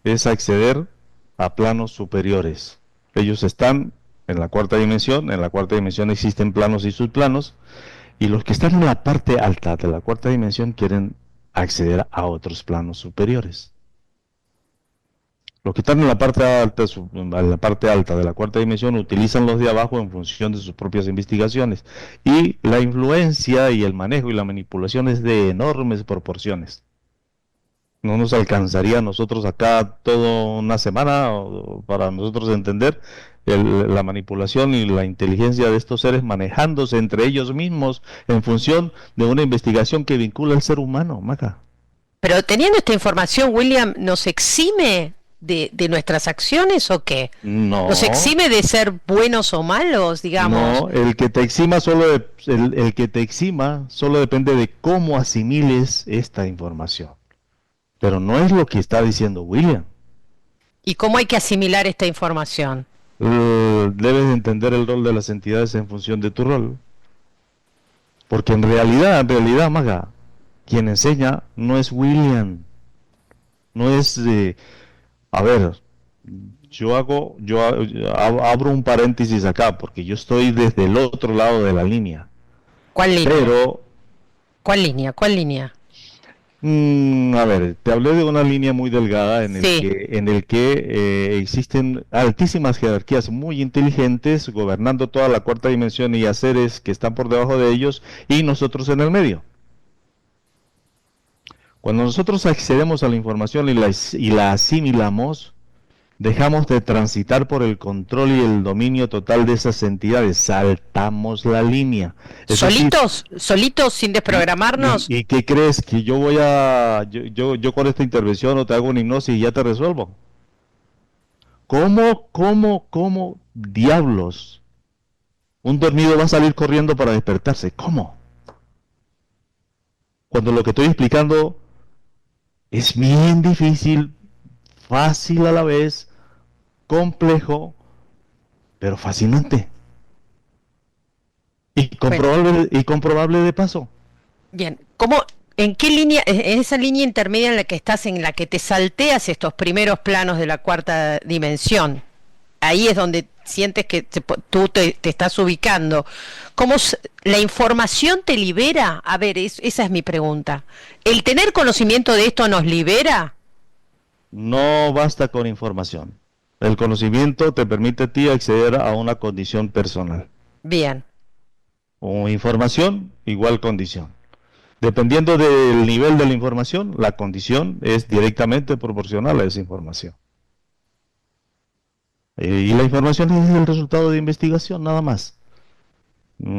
es acceder a planos superiores. Ellos están en la cuarta dimensión existen planos y subplanos, y los que están en la parte alta de la cuarta dimensión quieren acceder a otros planos superiores. Los que están en la parte alta de la cuarta dimensión utilizan los de abajo en función de sus propias investigaciones. Y la influencia y el manejo y la manipulación es de enormes proporciones. No nos alcanzaría a nosotros acá toda una semana para nosotros entender la manipulación y la inteligencia de estos seres manejándose entre ellos mismos en función de una investigación que vincula al ser humano, Maca. Pero teniendo esta información, William, ¿nos exime de nuestras acciones o qué? ¿Nos No, exime de ser buenos o malos, digamos? no, el que te exima solo depende de cómo asimiles esta información. Pero no es lo que está diciendo William. ¿Y cómo hay que asimilar esta información? Debes entender el rol de las entidades en función de tu rol. Porque en realidad, Maga, quien enseña no es William. No es, a ver, abro un paréntesis acá, porque yo estoy desde el otro lado de la línea. ¿Cuál línea? Pero ¿Cuál línea? ¿Cuál línea? A ver, te hablé de una línea muy delgada Sí. en el que existen altísimas jerarquías muy inteligentes gobernando toda la cuarta dimensión y a seres que están por debajo de ellos y nosotros en el medio. Cuando nosotros accedemos a la información y la asimilamos, dejamos de transitar por el control y el dominio total de esas entidades, saltamos la línea. Es decir, ¿Solitos? ¿Solitos sin desprogramarnos? ¿y qué crees? ¿Que yo con esta intervención o te hago una hipnosis y ya te resuelvo? ¿Cómo diablos un dormido va a salir corriendo para despertarse? ¿Cómo? Cuando lo que estoy explicando es bien difícil, fácil a la vez, complejo, pero fascinante. Bueno, Y comprobable de paso. bien. ¿Cómo, en qué línea, en esa línea intermedia en la que estás, en la que te salteas estos primeros planos de la cuarta dimensión? Ahí es donde sientes que tú te estás ubicando. ¿La información te libera? A ver, esa es mi pregunta. ¿El tener conocimiento de esto nos libera? No basta con información. El conocimiento te permite a ti acceder a una condición personal. Bien. O información igual condición. Dependiendo del nivel de la información, la condición es directamente proporcional a esa información. Y la información es el resultado de investigación, nada más.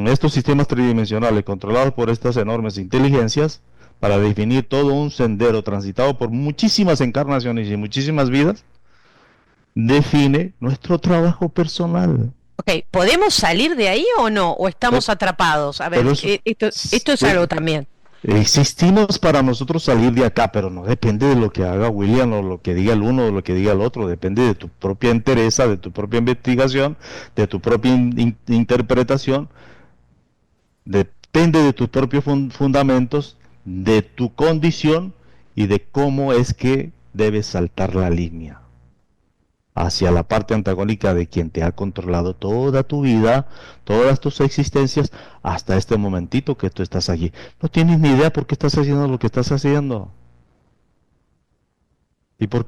Estos sistemas tridimensionales controlados por estas enormes inteligencias para definir todo un sendero transitado por muchísimas encarnaciones y muchísimas vidas, define nuestro trabajo personal. Ok, ¿podemos salir de ahí o no? ¿O Pe- estamos atrapados? A ver, Pero eso, esto es algo pe- también. existimos para nosotros salir de acá, pero no depende de lo que haga William o lo que diga el uno o lo que diga el otro, depende de tu propia entereza, de tu propia investigación, de tu propia interpretación, depende de tus propios fundamentos, de tu condición y de cómo es que debes saltar la línea hacia la parte antagónica de quien te ha controlado toda tu vida, todas tus existencias, hasta este momentito que tú estás allí. No tienes ni idea por qué estás haciendo lo que estás haciendo. Y por,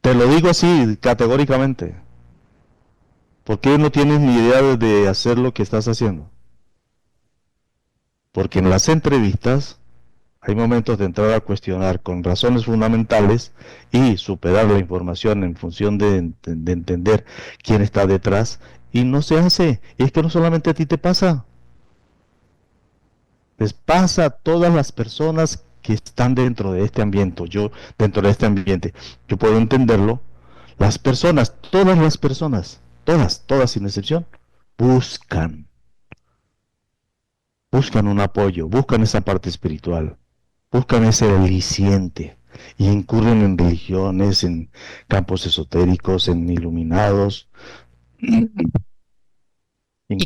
te lo digo así, categóricamente. ¿Por qué no tienes ni idea de hacer lo que estás haciendo? Porque en las entrevistas hay momentos de entrar a cuestionar con razones fundamentales y superar la información en función de entender quién está detrás y no se hace. Y es que no solamente a ti te pasa, les pasa a todas las personas que están dentro de este ambiente. Yo dentro de este ambiente, yo puedo entenderlo. Las personas, todas las personas, todas sin excepción, buscan, buscan un apoyo, buscan esa parte espiritual, buscan ese aliciente y incurren en religiones, en campos esotéricos, en iluminados. ¿Y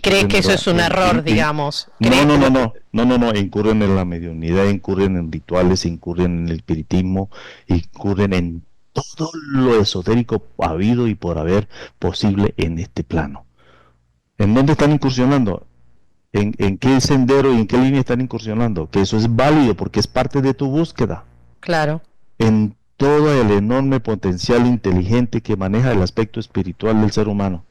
crees Incurren que eso es un error, digamos? no, ¿Crees no, que no, lo... no, no, no, no, incurren en la mediunidad, incurren en rituales, incurren en el espiritismo, incurren en todo lo esotérico habido y por haber posible en este plano. ¿En dónde están incursionando? ¿En qué sendero y en qué línea están incursionando? Que eso es válido porque es parte de tu búsqueda. Claro. En todo el enorme potencial inteligente que maneja el aspecto espiritual del ser humano.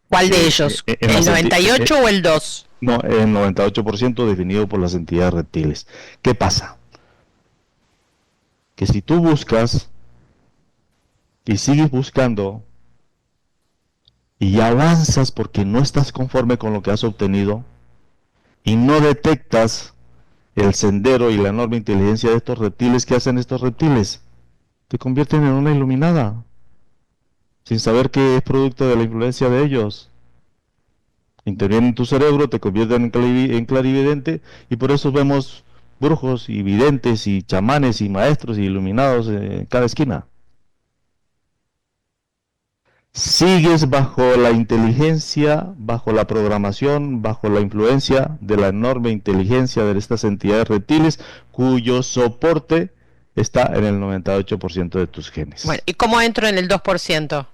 ¿Cuál de ellos? ¿El 98 o el 2? No, el 98% definido por las entidades reptiles. ¿Qué pasa? Que si tú buscas y sigues buscando y avanzas porque no estás conforme con lo que has obtenido y no detectas el sendero y la enorme inteligencia de estos reptiles, ¿qué hacen estos reptiles? Te convierten en una iluminada, sin saber que es producto de la influencia de ellos. Intervienen en tu cerebro, te convierten en clarividente, y por eso vemos brujos y videntes y chamanes y maestros y iluminados en cada esquina. Sigues bajo la inteligencia, bajo la programación, bajo la influencia de la enorme inteligencia de estas entidades reptiles, cuyo soporte está en el 98% de tus genes. Bueno, ¿y cómo entro en el 2%?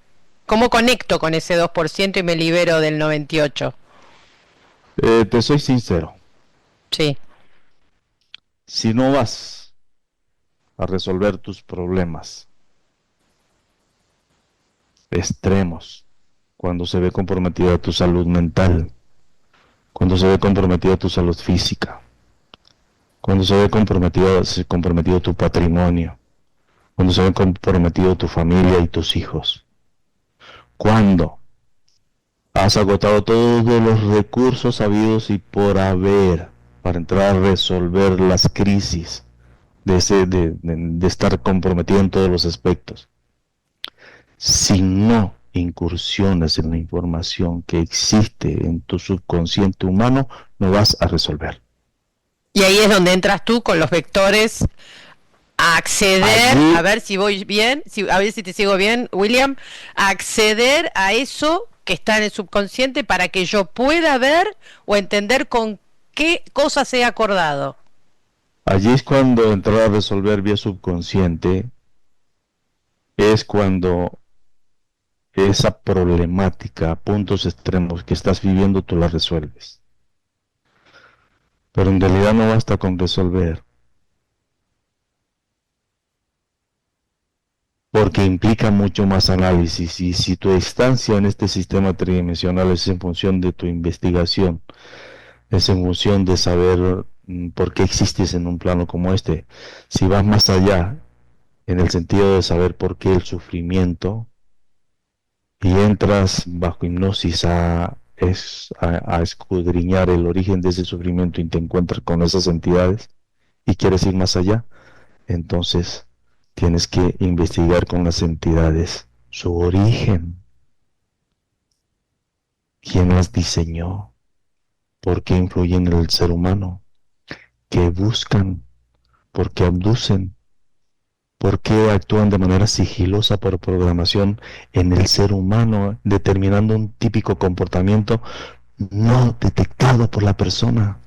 ¿Cómo conecto con ese 2% y me libero del 98%? Te soy sincero. Sí. Si no vas a resolver tus problemas extremos, cuando se ve comprometida tu salud mental, cuando se ve comprometida tu salud física, cuando se ve comprometido tu patrimonio, cuando se ve comprometido tu familia y tus hijos, cuando has agotado todos los recursos habidos y por haber para entrar a resolver las crisis de estar comprometido en todos los aspectos. Si no incursionas en la información que existe en tu subconsciente humano, no vas a resolver. Y ahí es donde entras tú con los vectores a acceder, Allí, a ver si voy bien, a ver si te sigo bien, William, a acceder a eso que está en el subconsciente para que yo pueda ver o entender con qué cosas he acordado. allí es cuando entrar a resolver vía subconsciente, es cuando esa problemática, puntos extremos que estás viviendo, tú la resuelves. Pero en realidad no basta con resolver, porque implica mucho más análisis, y si tu estancia en este sistema tridimensional es en función de tu investigación, es en función de saber por qué existes en un plano como este, si vas más allá, en el sentido de saber por qué el sufrimiento, y entras bajo hipnosis a escudriñar el origen de ese sufrimiento y te encuentras con esas entidades y quieres ir más allá, entonces tienes que investigar con las entidades su origen, quién las diseñó, por qué influyen en el ser humano, qué buscan, por qué abducen, por qué actúan de manera sigilosa por programación en el ser humano, determinando un típico comportamiento no detectado por la persona.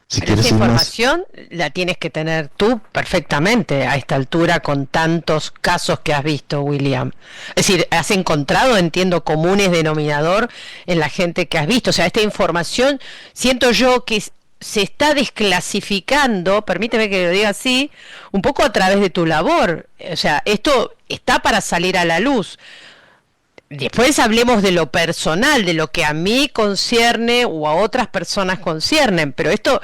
Si Pero esa quieres ir más, información la tienes que tener tú perfectamente a esta altura con tantos casos que has visto, William. Es decir, has encontrado, entiendo, comunes denominador en la gente que has visto. O sea, esta información siento yo que se está desclasificando, permíteme que lo diga así, un poco a través de tu labor. O sea, esto está para salir a la luz. Después hablemos de lo personal, de lo que a mí concierne o a otras personas conciernen, pero esto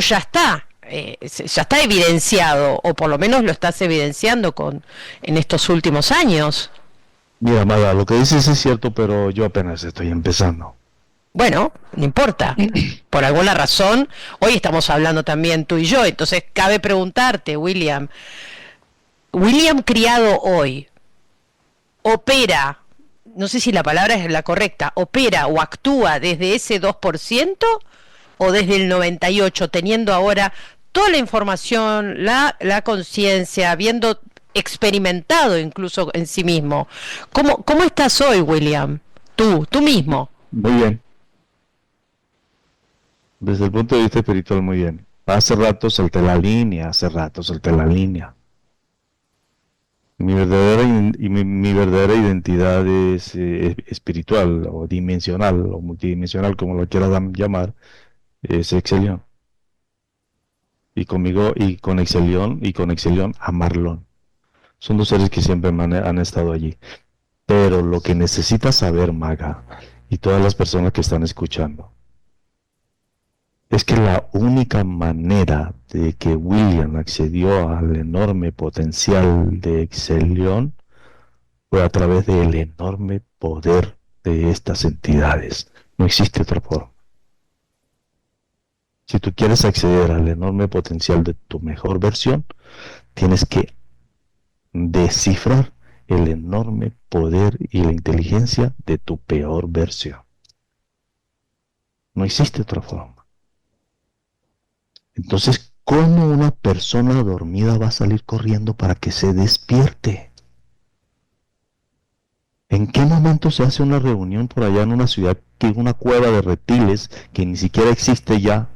ya está evidenciado, o por lo menos lo estás evidenciando en estos últimos años. mira, Amada, lo que dices es cierto, pero yo apenas estoy empezando. Bueno, no importa, por alguna razón, hoy estamos hablando también tú y yo, entonces cabe preguntarte, William criado hoy, opera, no sé si la palabra es la correcta, opera o actúa desde ese 2% o desde el 98%, teniendo ahora toda la información, la conciencia, habiendo experimentado incluso en sí mismo. ¿Cómo estás hoy, William? Tú mismo. Muy bien. Desde el punto de vista espiritual, muy bien. Hace rato salté la línea, hace rato salté la línea. Mi verdadera identidad es espiritual o dimensional o multidimensional, como lo quieras llamar, es Excelión. Y conmigo y con Excelión a Marlon. Son dos seres que siempre han estado allí. Pero lo que necesitas saber, Maga, y todas las personas que están escuchando, es que la única manera de que William accedió al enorme potencial de Excelión fue a través del enorme poder de estas entidades. No existe otra forma. Si tú quieres acceder al enorme potencial de tu mejor versión, tienes que descifrar el enorme poder y la inteligencia de tu peor versión. No existe otra forma. Entonces, ¿cómo una persona dormida va a salir corriendo para que se despierte? ¿En qué momento se hace una reunión por allá en una ciudad, que es una cueva de reptiles que ni siquiera existe ya?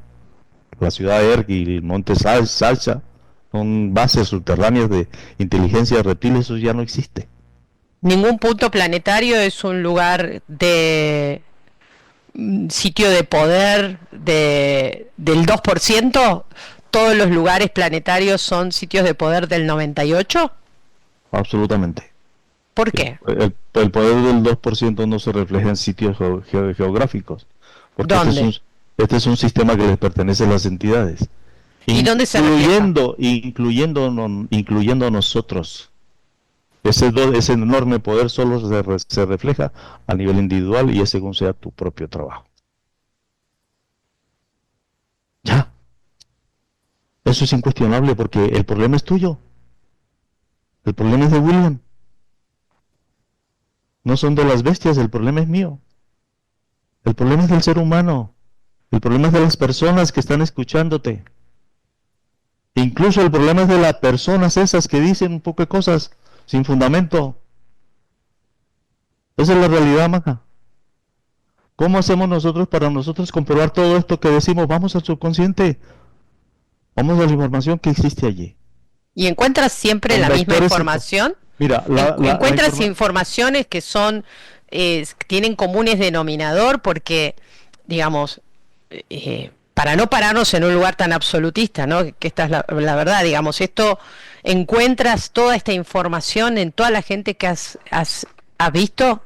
La ciudad de Ergi y el monte Salsa son bases subterráneas de inteligencia de reptiles, eso ya no existe. Ningún punto planetario es un lugar de sitio de poder del 2%. Todos los lugares planetarios son sitios de poder del 98%. Absolutamente. ¿Por qué? El poder del 2% no se refleja en sitios geográficos, porque ¿Dónde? este es un sistema que les pertenece a las entidades, ¿Y dónde se refleja? incluyendo a nosotros. Ese enorme poder solo se refleja a nivel individual y es según sea tu propio trabajo. Ya. Eso es incuestionable porque el problema es tuyo. El problema es de William. No son de las bestias, el problema es mío. El problema es del ser humano. El problema es de las personas que están escuchándote. Incluso el problema es de las personas esas que dicen un poco de cosas sin fundamento. Esa es la realidad, Maja. ¿Cómo hacemos nosotros para nosotros comprobar todo esto que decimos? Vamos al subconsciente. Vamos a la información que existe allí. ¿Y encuentras siempre Con la misma vectores. información? Mira, ¿Encuentras informaciones que son tienen comunes denominador? Porque, digamos, para no pararnos en un lugar tan absolutista, ¿no? Que esta es la verdad, digamos, ¿encuentras toda esta información en toda la gente que has visto?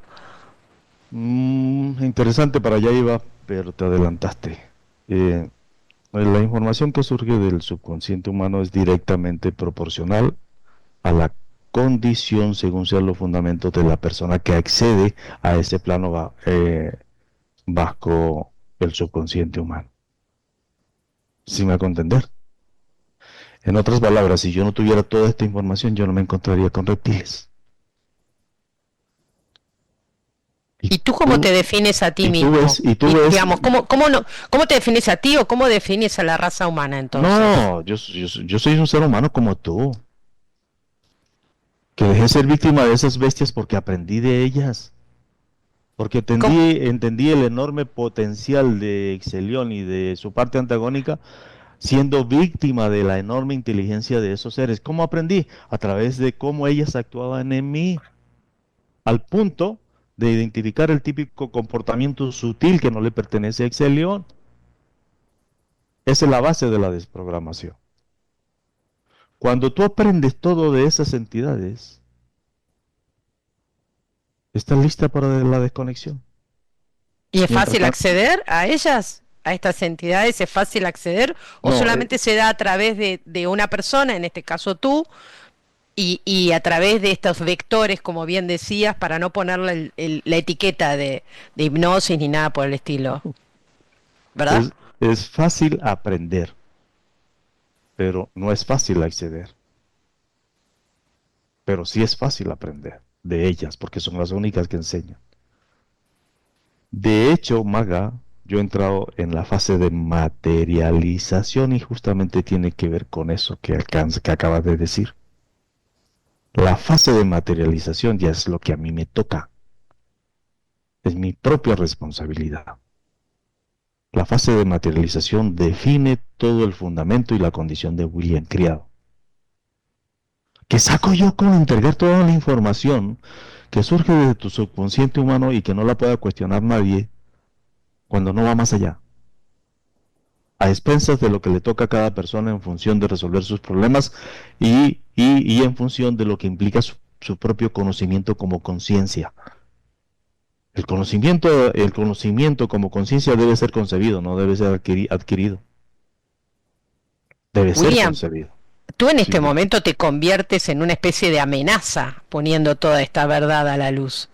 Interesante, para allá iba, pero te adelantaste. La información que surge del subconsciente humano es directamente proporcional a la condición, según sean los fundamentos de la persona que accede a ese plano bajo el subconsciente humano. ¿Sí me hago entender? En otras palabras, si yo no tuviera toda esta información, yo no me encontraría con reptiles. ¿Y tú cómo te defines a ti mismo? Digamos, ¿cómo te defines a ti o cómo defines a la raza humana entonces? No, yo soy un ser humano como tú. Que dejé ser víctima de esas bestias porque aprendí de ellas. Porque entendí el enorme potencial de Excelión y de su parte antagónica, siendo víctima de la enorme inteligencia de esos seres. ¿Cómo aprendí? A través de cómo ellas actuaban en mí, al punto de identificar el típico comportamiento sutil que no le pertenece a Excelión. Esa es la base de la desprogramación. Cuando tú aprendes todo de esas entidades, estás lista para la desconexión. ¿Y es fácil acceder a ellas? ¿A estas entidades es fácil acceder? ¿O solamente se da a través de una persona, en este caso tú, y a través de estos vectores, como bien decías, para no ponerle la etiqueta de hipnosis ni nada por el estilo? ¿Verdad? Es fácil aprender, pero no es fácil acceder. Pero sí es fácil aprender de ellas, porque son las únicas que enseñan. De hecho, Maga, yo he entrado en la fase de materialización y justamente tiene que ver con eso que acabas de decir. La fase de materialización ya es lo que a mí me toca, es mi propia responsabilidad. La fase de materialización define todo el fundamento y la condición de William Criado. ¿Qué saco yo con entregar toda la información que surge de tu subconsciente humano y que no la pueda cuestionar nadie cuando no va más allá? A expensas de lo que le toca a cada persona en función de resolver sus problemas y en función de lo que implica su propio conocimiento como conciencia. El conocimiento como conciencia debe ser concebido, no debe ser adquirido. Debe ser William, concebido. tú en Sí, este sí. momento te conviertes en una especie de amenaza poniendo toda esta verdad a la luz.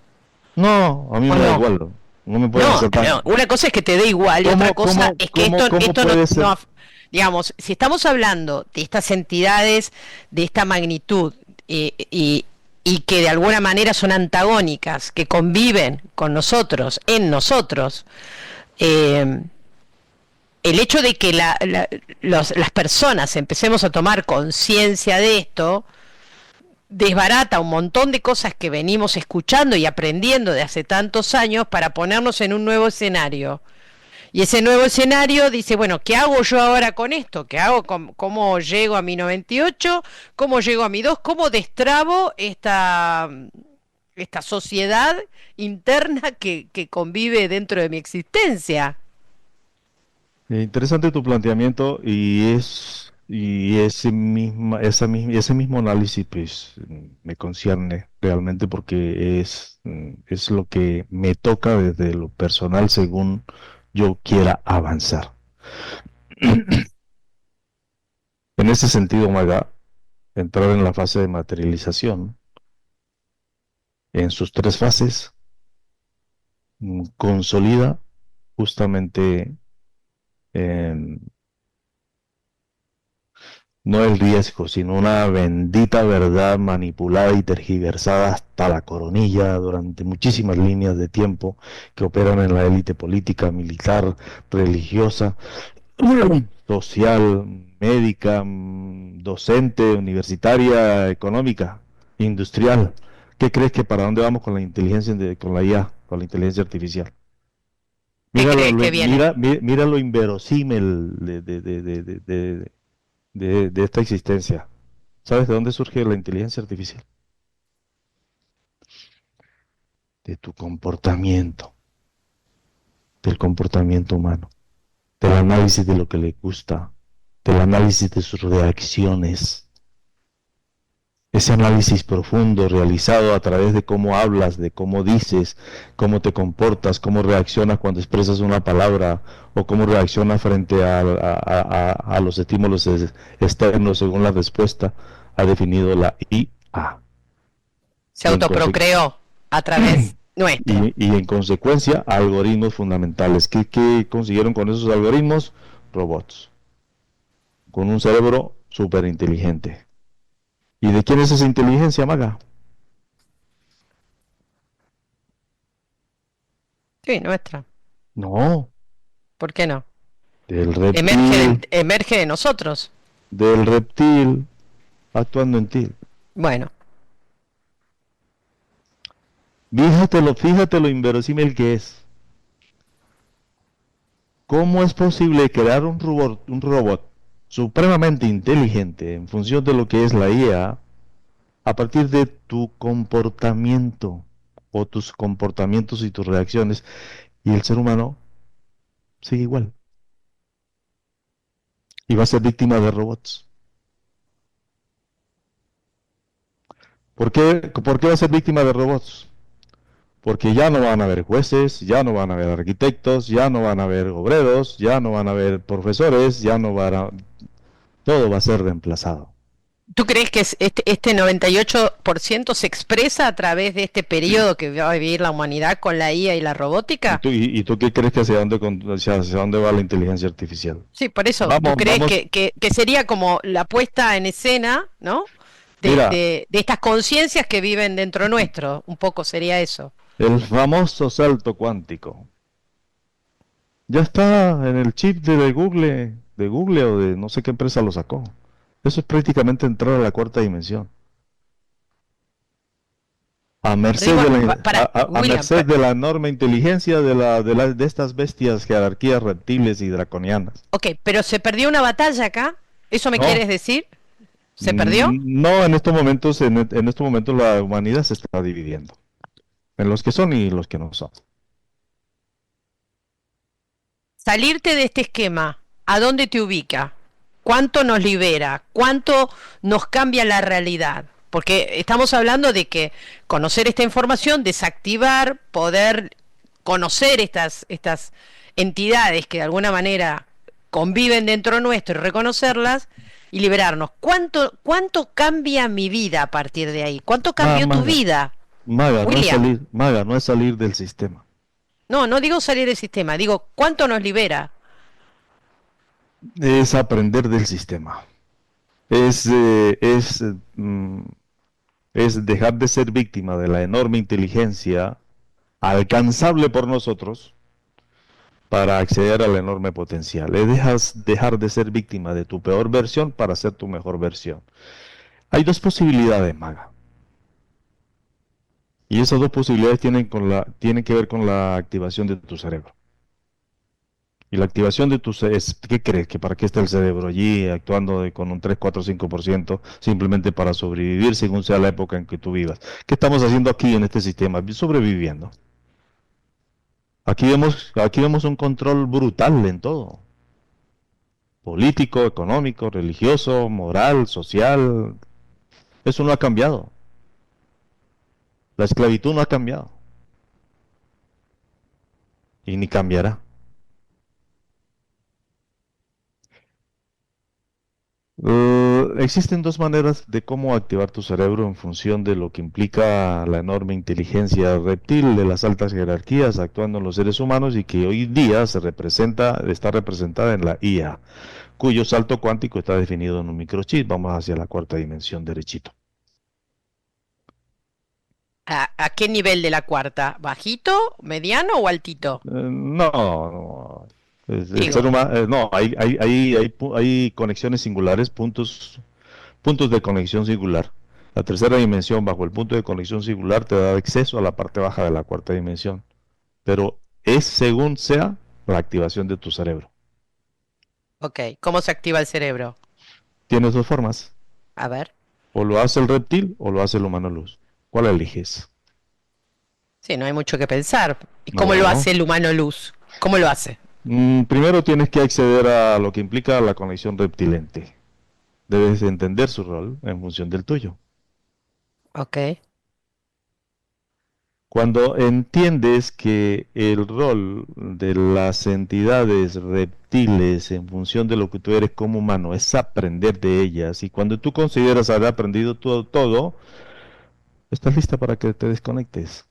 No, a mí ¿O me da no? igual. No me pueden No, hacer no, daño. una cosa es que te dé igual y otra cosa es que ¿Cómo esto no, puede ser? digamos, si estamos hablando de estas entidades de esta magnitud y que de alguna manera son antagónicas, que conviven con nosotros, en nosotros, eh, el hecho de que las personas empecemos a tomar conciencia de esto, desbarata un montón de cosas que venimos escuchando y aprendiendo de hace tantos años para ponernos en un nuevo escenario. Y ese nuevo escenario dice, bueno, ¿qué hago yo ahora con esto? ¿Qué hago? ¿Cómo llego a mi 98? ¿Cómo llego a mi 2? ¿Cómo destrabo esta sociedad interna que convive dentro de mi existencia? Interesante tu planteamiento y ese mismo análisis pues me concierne realmente porque es lo que me toca desde lo personal según yo quiera avanzar. En ese sentido, Maga, entrar en la fase de materialización, en sus tres fases, consolida justamente em, no el riesgo, sino una bendita verdad manipulada y tergiversada hasta la coronilla durante muchísimas líneas de tiempo que operan en la élite política, militar, religiosa, social, médica, docente, universitaria, económica, industrial. ¿Qué crees que para dónde vamos con la inteligencia, con la IA, con la inteligencia artificial? ¿Qué Mira lo, crees que viene? mira lo inverosímil de esta existencia. ¿Sabes de dónde surge la inteligencia artificial? De tu comportamiento, del comportamiento humano, del análisis de lo que le gusta, del análisis de sus reacciones. Ese análisis profundo realizado a través de cómo hablas, de cómo dices, cómo te comportas, cómo reaccionas cuando expresas una palabra o cómo reaccionas frente a los estímulos externos según la respuesta, ha definido la IA. Se Y en, autoprocreó a través nuestro. y en consecuencia, algoritmos fundamentales. ¿Qué consiguieron con esos algoritmos? Robots, con un cerebro súper inteligente. ¿Y de quién es esa inteligencia, Maga? Sí, nuestra. No, ¿Por qué no? del reptil, Emerge de nosotros. del reptil actuando en ti. Bueno, Fíjate lo inverosímil que es. ¿Cómo es posible crear un robot supremamente inteligente en función de lo que es la IA a partir de tu comportamiento o tus comportamientos y tus reacciones y el ser humano sigue igual y va a ser víctima de robots? ¿Por qué va a ser víctima de robots? Porque ya no van a haber jueces, ya no van a haber arquitectos, ya no van a haber obreros, ya no van a haber profesores, ya no van a... Todo va a ser reemplazado. ¿tú crees que este 98% se expresa a través de este periodo que va a vivir la humanidad con la IA y la robótica? Y tú qué crees que hacia dónde va la inteligencia artificial? Sí, por eso, ¿tú Vamos, crees vamos, que sería como la puesta en escena, ¿no? mira, De estas conciencias que viven dentro nuestro, un poco sería eso. el famoso salto cuántico. Ya está en el chip de Google o de no sé qué empresa lo sacó. Eso es prácticamente entrar a la cuarta dimensión. A Pero merced digo, de para, a William, merced de la enorme inteligencia de estas bestias, jerarquías reptiles y draconianas. ok, pero se perdió una batalla acá, ¿eso me No, quieres decir? ¿Se perdió? no en estos momentos, en estos momentos la humanidad se está dividiendo en los que son y los que no son. Salirte de este esquema, ¿a dónde te ubica? ¿Cuánto nos libera? ¿Cuánto nos cambia la realidad? Porque estamos hablando de que conocer esta información, desactivar, poder conocer estas entidades que de alguna manera conviven dentro nuestro y reconocerlas y liberarnos. ¿Cuánto cambia mi vida a partir de ahí? ¿Cuánto Ah, cambió tu vida, William? maga, no es salir del sistema. No, no digo salir del sistema, digo, ¿cuánto nos libera? Es aprender del sistema. Es, eh, es, eh, mm, es dejar de ser víctima de la enorme inteligencia alcanzable por nosotros para acceder al enorme potencial. Dejar de ser víctima de tu peor versión para ser tu mejor versión. Hay dos posibilidades, maga. Y esas dos posibilidades tienen que ver con la activación de tu cerebro. Y la activación de tu cerebro, ¿qué crees? ¿Que para qué está el cerebro allí actuando con un 3, 4, 5% simplemente para sobrevivir según sea la época en que tú vivas? ¿Qué estamos haciendo aquí en este sistema? Sobreviviendo. Aquí vemos un control brutal en todo. Político, económico, religioso, moral, social. Eso no ha cambiado. La esclavitud no ha cambiado. Y ni cambiará. Existen dos maneras de cómo activar tu cerebro en función de lo que implica la enorme inteligencia reptil de las altas jerarquías actuando en los seres humanos y que hoy día está representada en la IA, cuyo salto cuántico está definido en un microchip. Vamos hacia la cuarta dimensión derechito. ¿A qué nivel de la cuarta? ¿Bajito, mediano o altito? No, no. El ser Digo, humano, no, hay conexiones singulares, puntos de conexión singular. La tercera dimensión bajo el punto de conexión singular te da acceso a la parte baja de la cuarta dimensión, pero es según sea la activación de tu cerebro. ok, ¿cómo se activa el cerebro? Tienes dos formas, A ver, o lo hace el reptil o lo hace el humano luz. ¿Cuál eliges? sí, no hay mucho que pensar. ¿Y No, cómo lo bueno. hace el humano luz? ¿Cómo lo hace? Primero tienes que acceder a lo que implica la conexión reptilente. Debes entender su rol en función del tuyo. Ok, Cuando entiendes que el rol de las entidades reptiles en función de lo que tú eres como humano es aprender de ellas, y cuando tú consideras haber aprendido todo, estás lista para que te desconectes.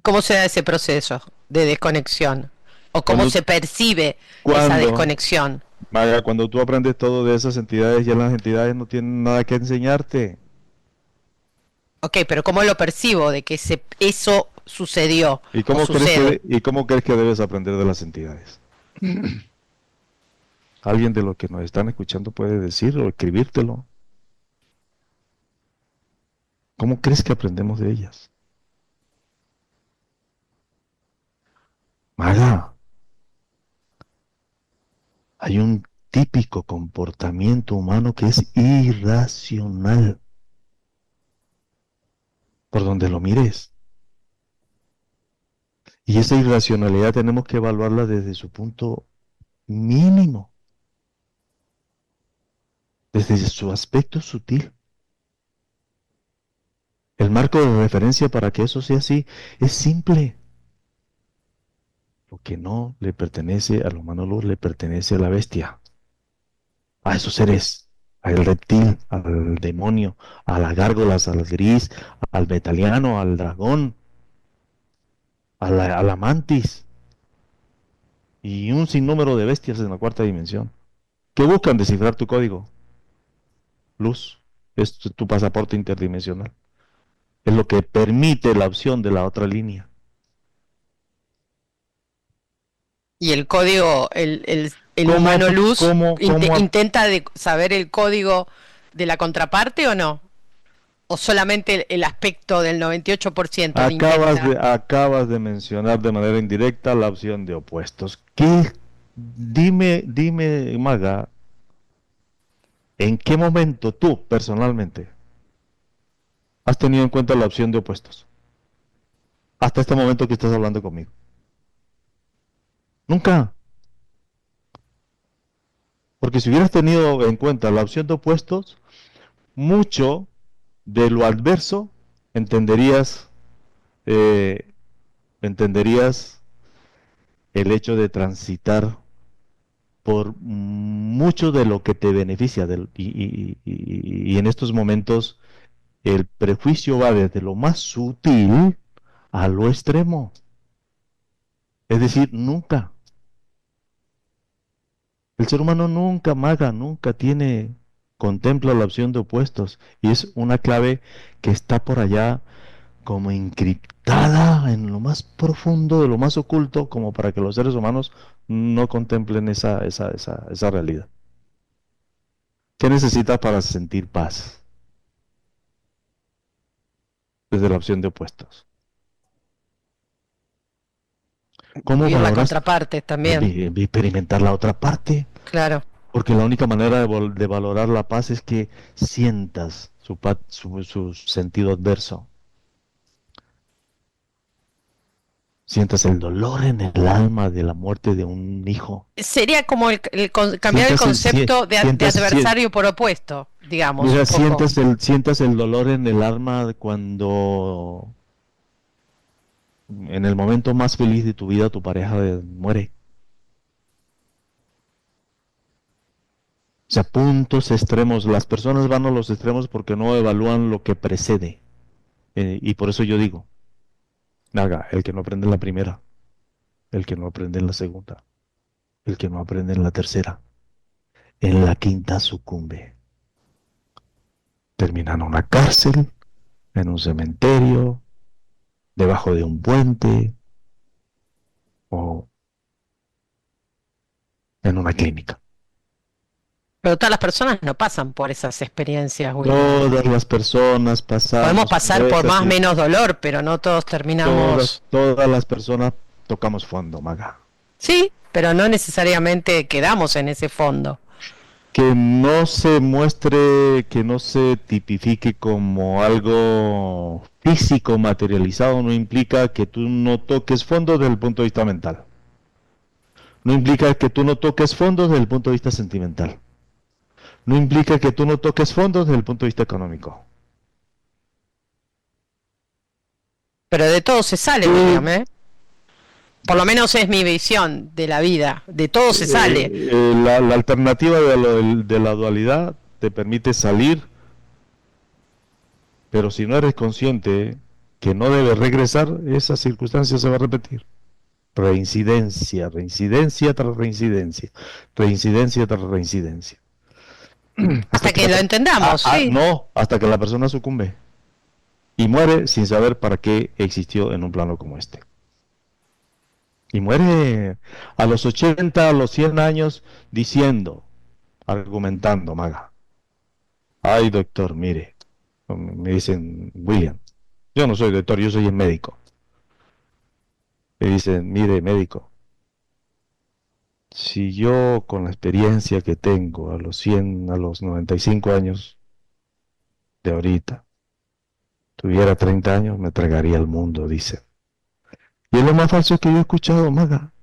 ¿cómo se da ese proceso de desconexión? ¿O cómo Cuando, se percibe esa cuando, desconexión? Maga, cuando tú aprendes todo de esas entidades, ya las entidades no tienen nada que enseñarte. Ok, pero ¿cómo lo percibo de que eso sucedió o sucede? ¿Y cómo crees que debes aprender de las entidades? ¿Alguien de los que nos están escuchando puede decir o escribírtelo? ¿Cómo crees que aprendemos de ellas? Maga, hay un típico comportamiento humano que es irracional, por donde lo mires. Y esa irracionalidad tenemos que evaluarla desde su punto mínimo, desde su aspecto sutil. El marco de referencia para que eso sea así es simple. Lo que no le pertenece al humano luz le pertenece a la bestia, a esos seres, al reptil, al demonio, a las gárgolas, al gris, al metaliano, al dragón, a la mantis y un sinnúmero de bestias en la cuarta dimensión que buscan descifrar tu código. Luz es tu pasaporte interdimensional. Es lo que permite la opción de la otra línea. Y el código, el ¿Cómo, humano luz cómo intenta saber el código de la contraparte o no? ¿O solamente el aspecto del 98% intenta? acabas de mencionar de manera indirecta la opción de opuestos? Dime, Maga, ¿en qué momento tú, personalmente, has tenido en cuenta la opción de opuestos? Hasta este momento que estás hablando conmigo. Nunca. Porque si hubieras tenido en cuenta la opción de opuestos, mucho de lo adverso entenderías, eh, entenderías el hecho de transitar por mucho de lo que te beneficia. Y en estos momentos el prejuicio va desde lo más sutil a lo extremo. Es decir, nunca. El ser humano nunca maga, nunca contempla la opción de opuestos. Y es una clave que está por allá como encriptada en lo más profundo, de lo más oculto, como para que los seres humanos no contemplen esa realidad. ¿Qué necesitas para sentir paz? Desde la opción de opuestos. ¿Cómo Vivir la valoras contraparte también, experimentar la otra parte? claro. Porque la única manera de valorar la paz es que sientas su sentido adverso. Sientas el dolor en el alma de la muerte de un hijo. Sería como cambiar el Sientas el, si- concepto de sientas, si- adversario por opuesto, digamos, Mira, un poco. sientas el dolor en el alma cuando en el momento más feliz de tu vida tu pareja muere. O sea, puntos extremos. Las personas van a los extremos porque no evalúan lo que precede. Y por eso yo digo, haga, el que no aprende en la primera, el que no aprende en la segunda, el que no aprende en la tercera, en la quinta sucumbe. Termina en una cárcel, en un cementerio, debajo de un puente o en una clínica. Pero todas las personas no pasan por esas experiencias, William. Todas las personas Podemos pasamos por pasar por esas más o y menos dolor, pero no todos terminamos. todas las personas tocamos fondo, Maga. Sí, pero no necesariamente quedamos en ese fondo. Que no se muestre, que no se tipifique como algo físico materializado no implica que tú no toques fondo desde el punto de vista mental. No implica que tú no toques fondo desde el punto de vista sentimental. No implica que tú no toques fondo desde el punto de vista económico. Pero de todo se sale, William, ¿eh? Por lo menos es mi visión de la vida. De todo se sale. La alternativa de la dualidad te permite salir, pero si no eres consciente que no debes regresar, esa circunstancia se va a repetir. Reincidencia, reincidencia tras reincidencia, reincidencia tras reincidencia. Hasta que lo entendamos, sí. No, hasta que la persona sucumbe y muere sin saber para qué existió en un plano como este. Y muere a los 80, a los 100 años diciendo, argumentando, Maga. Ay, doctor, mire, me dicen, William, yo no soy doctor, yo soy el médico. Me dicen, mire, médico, si yo con la experiencia que tengo a los 100, a los 95 años de ahorita, tuviera 30 años, me tragaría el mundo, dice. Y es lo más falso que yo he escuchado, Maga.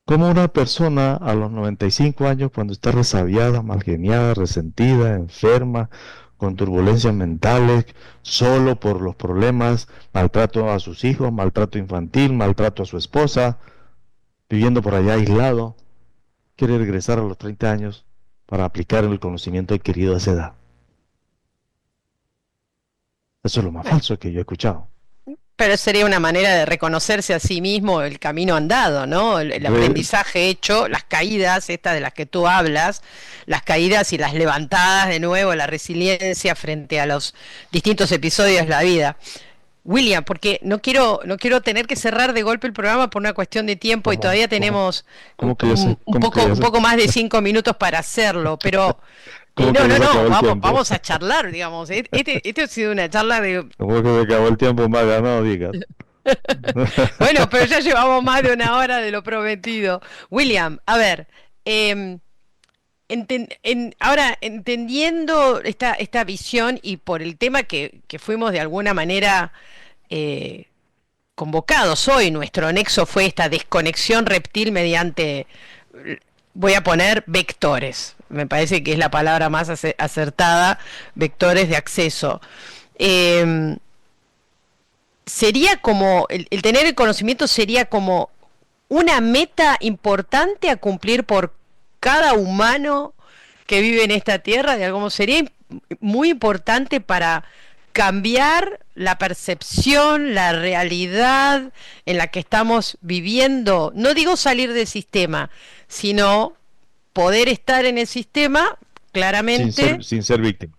Como una persona a los 95 años, cuando está resabiada, malgeniada, resentida, enferma, con turbulencias mentales, solo por los problemas, maltrato a sus hijos, maltrato infantil, maltrato a su esposa, viviendo por allá aislado, quiere regresar a los 30 años para aplicar el conocimiento adquirido a esa edad. Eso es lo más falso que yo he escuchado. Pero sería una manera de reconocerse a sí mismo el camino andado, ¿no? El aprendizaje hecho, las caídas, estas de las que tú hablas, las caídas y las levantadas de nuevo, la resiliencia frente a los distintos episodios de la vida. William, porque no quiero tener que cerrar de golpe el programa por una cuestión de tiempo y ¿Cómo, todavía cómo, tenemos cómo que ya se, cómo que ya un se, poco más de 5 minutos para hacerlo, pero cómo que no, ya no, se no, acabó el tiempo? vamos a charlar, digamos. Este ha sido una charla de, ¿Cómo que se acabó el tiempo, Maga? No digas. bueno, pero ya llevamos más de una hora de lo prometido. William, a ver, em, ahora entendiendo esta visión y por el tema que fuimos de alguna manera eh, convocados hoy, nuestro nexo fue esta desconexión reptil mediante, voy a poner vectores, me parece que es la palabra más acertada, vectores de acceso. Eh, Sería como, el tener el conocimiento sería como una meta importante a cumplir por cada humano que vive en esta tierra, de algún sería muy importante para cambiar la percepción, la realidad en la que estamos viviendo. No digo salir del sistema, sino poder estar en el sistema claramente, Sin ser víctima.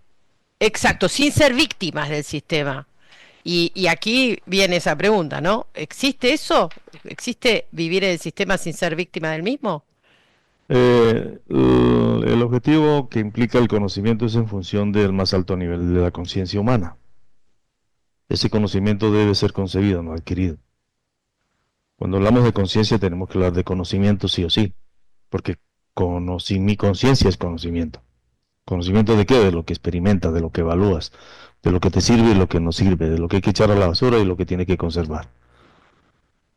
exacto, sin ser víctimas del sistema. Y aquí viene esa pregunta, ¿no? ¿Existe eso? ¿Existe vivir en el sistema sin ser víctima del mismo? El objetivo que implica el conocimiento es en función del más alto nivel de la conciencia humana. Ese conocimiento debe ser concebido, no adquirido. Cuando hablamos de conciencia tenemos que hablar de conocimiento sí o sí, porque mi conciencia es conocimiento. ¿Conocimiento de qué? De lo que experimentas, de lo que evalúas, de lo que te sirve y lo que no sirve, de lo que hay que echar a la basura y lo que tiene que conservar.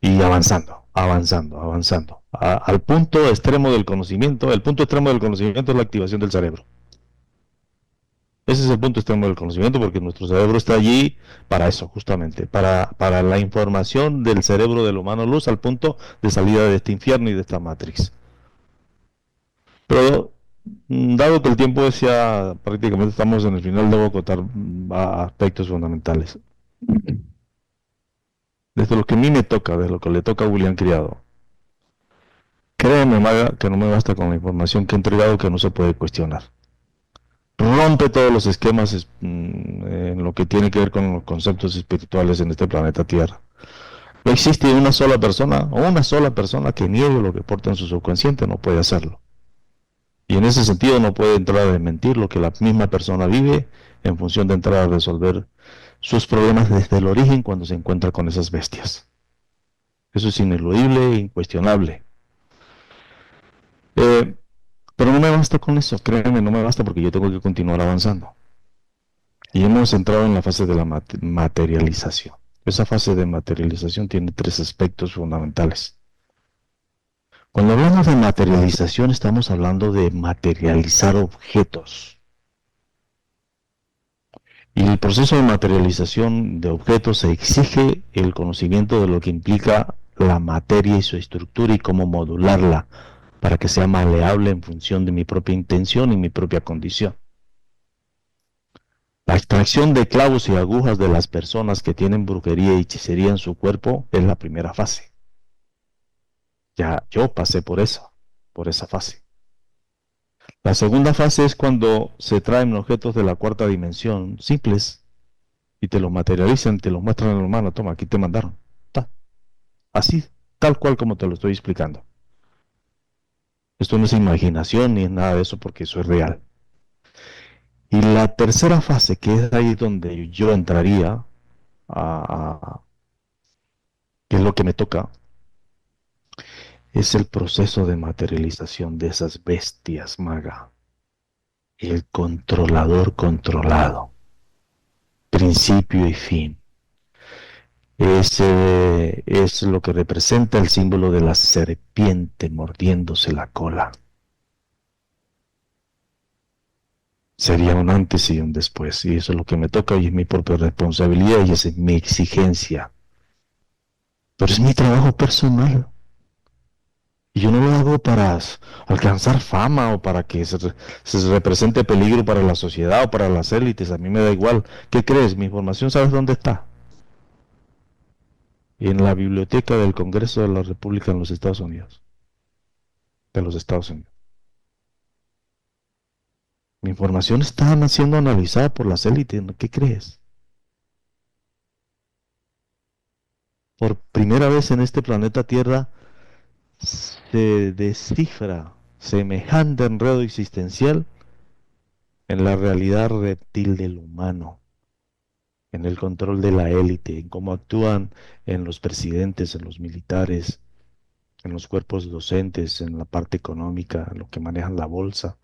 Y avanzando, avanzando, avanzando. Al punto extremo del conocimiento, el punto extremo del conocimiento es la activación del cerebro. Ese es el punto extremo del conocimiento porque nuestro cerebro está allí para eso, justamente, para la información del cerebro del humano luz al punto de salida de este infierno y de esta matrix. Pero dado que el tiempo es ya prácticamente estamos en el final, debo acotar aspectos fundamentales. Desde lo que a mí me toca, desde lo que le toca a William Criado. Créeme, Maga, que no me basta con la información que he entregado que no se puede cuestionar. Rompe todos los esquemas en lo que tiene que ver con los conceptos espirituales en este planeta Tierra. No existe una sola persona o una sola persona que niegue lo que porta en su subconsciente, no puede hacerlo. Y en ese sentido no puede entrar a desmentir lo que la misma persona vive en función de entrar a resolver sus problemas desde el origen cuando se encuentra con esas bestias. Eso es ineludible e incuestionable. Pero no me basta con eso, créeme, no me basta porque yo tengo que continuar avanzando. Y hemos entrado en la fase de la materialización. Esa fase de materialización tiene tres aspectos fundamentales. Cuando hablamos de materialización estamos hablando de materializar objetos. Y el proceso de materialización de objetos se exige el conocimiento de lo que implica la materia y su estructura y cómo modularla para que sea maleable en función de mi propia intención y mi propia condición. La extracción de clavos y agujas de las personas que tienen brujería y hechicería en su cuerpo es la primera fase. Ya yo pasé por esa fase. La segunda fase es cuando se traen objetos de la cuarta dimensión, simples, y te los materializan, te los muestran en la mano, toma, aquí te mandaron. Así, tal cual como te lo estoy explicando. Esto no es imaginación ni es nada de eso porque eso es real. Y la tercera fase, que es ahí donde yo entraría, que es lo que me toca, es el proceso de materialización de esas bestias, Maga. El controlador controlado, principio y fin. Ese es lo que representa el símbolo de la serpiente mordiéndose la cola. Sería un antes y un después, y eso es lo que me toca y es mi propia responsabilidad y esa es mi exigencia. Pero es mi trabajo personal. Y yo no lo hago para alcanzar fama o para que se represente peligro para la sociedad o para las élites. A mí me da igual. ¿Qué crees? Mi información, ¿sabes dónde está? En la biblioteca del Congreso de la República en los Estados Unidos. De los Estados Unidos. Mi información está siendo analizada por las élites. ¿Qué crees? Por primera vez en este planeta Tierra se descifra semejante enredo existencial en la realidad reptil del humano, en el control de la élite, en cómo actúan en los presidentes, en los militares, en los cuerpos docentes, en la parte económica, en lo que manejan la bolsa.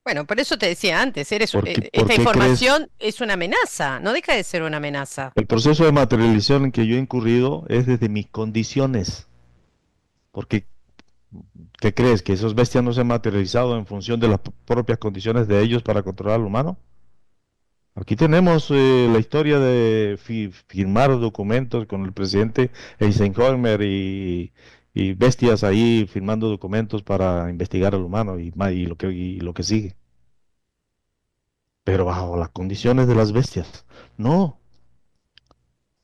Bueno, por eso te decía antes, Por esta qué crees? información es una amenaza, no deja de ser una amenaza. El proceso de materialización en que yo he incurrido es desde mis condiciones. Porque, ¿qué crees? ¿Que esos bestias no se han materializado en función de las propias condiciones de ellos para controlar al humano? Aquí tenemos la historia de firmar documentos con el presidente Eisenhower y bestias ahí firmando documentos para investigar al humano y lo que sigue. Pero bajo las condiciones de las bestias. No,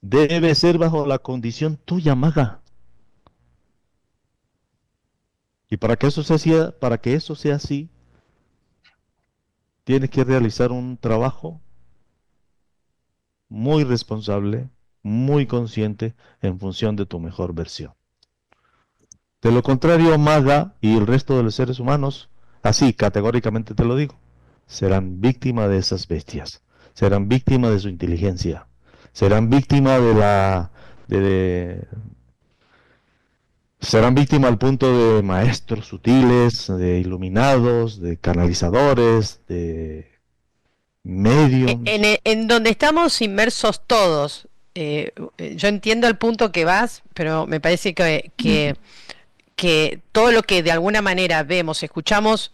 debe ser bajo la condición tuya, maga. Y para que eso sea así, tienes que realizar un trabajo muy responsable, muy consciente en función de tu mejor versión. De lo contrario, Maga y el resto de los seres humanos, así categóricamente te lo digo, serán víctimas de esas bestias, serán víctimas de su inteligencia, serán víctimas de, serán víctimas al punto de maestros sutiles, de iluminados, de canalizadores, de mediums. En donde estamos inmersos todos, yo entiendo el punto que vas, pero me parece que todo lo que de alguna manera vemos, escuchamos,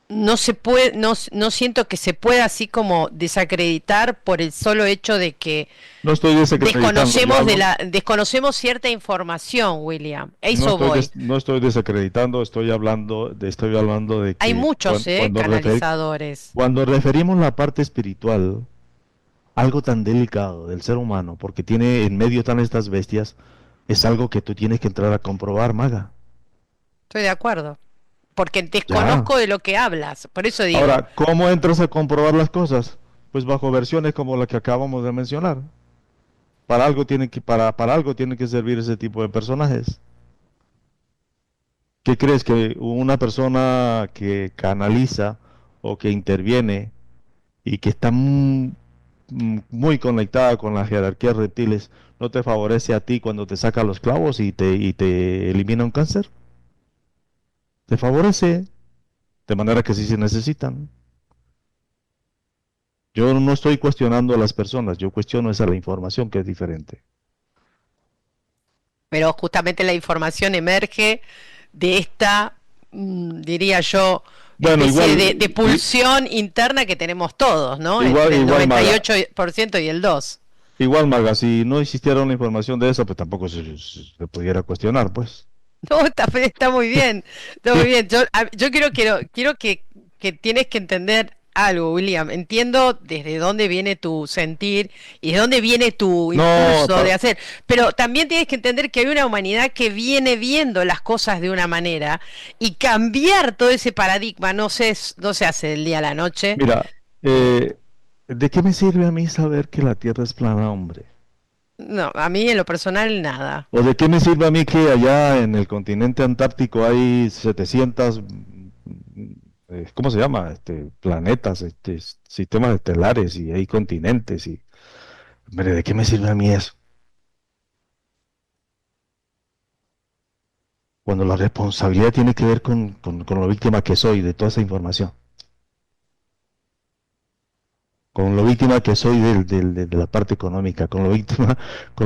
no se puede, no siento que se pueda así como desacreditar por el solo hecho de que No estoy desacreditando, yo hablo. desconocemos cierta información, William. A eso voy. No estoy desacreditando, estoy hablando de Hay que muchos, canalizadores. cuando referimos la parte espiritual, algo tan delicado del ser humano, porque tiene en medio están estas bestias, es algo que tú tienes que entrar a comprobar, maga. Estoy de acuerdo. Porque Ya. desconozco de lo que hablas. Por eso digo, Ahora, ¿cómo entras a comprobar las cosas? Pues bajo versiones como la que acabamos de mencionar. Para algo tienen que servir ese tipo de personajes. ¿Qué crees que una persona que canaliza o que interviene y que está muy conectada con las jerarquías reptiles no te favorece a ti cuando te saca los clavos y te elimina un cáncer? Te favorece, de manera que sí se necesitan. Yo no estoy cuestionando a las personas, yo cuestiono esa la información que es diferente. pero justamente la información emerge de esta, diría yo, Bueno, especie de pulsión interna que tenemos todos, ¿no? Entre el igual, noventa y Maga, ocho por ciento y el 2%. igual, Maga, si no existiera una información de esa, pues tampoco se pudiera cuestionar, pues. No, está muy bien, está muy bien. Yo quiero que tienes que entender algo, William. Entiendo desde dónde viene tu sentir y de dónde viene tu No, impulso de hacer, pero también tienes que entender que hay una humanidad que viene viendo las cosas de una manera y cambiar todo ese paradigma no se hace del día a la noche. mira, Eh, ¿de qué me sirve a mí saber que la Tierra es plana, hombre? no, a mí en lo personal nada. ¿O de qué me sirve a mí que allá en el continente antártico hay 700, ¿cómo se llama? Planetas, sistemas estelares y hay continentes y, hombre, ¿de qué me sirve a mí eso? Cuando la responsabilidad tiene que ver con lo víctima que soy de toda esa información, con lo víctima que soy de la parte económica, con lo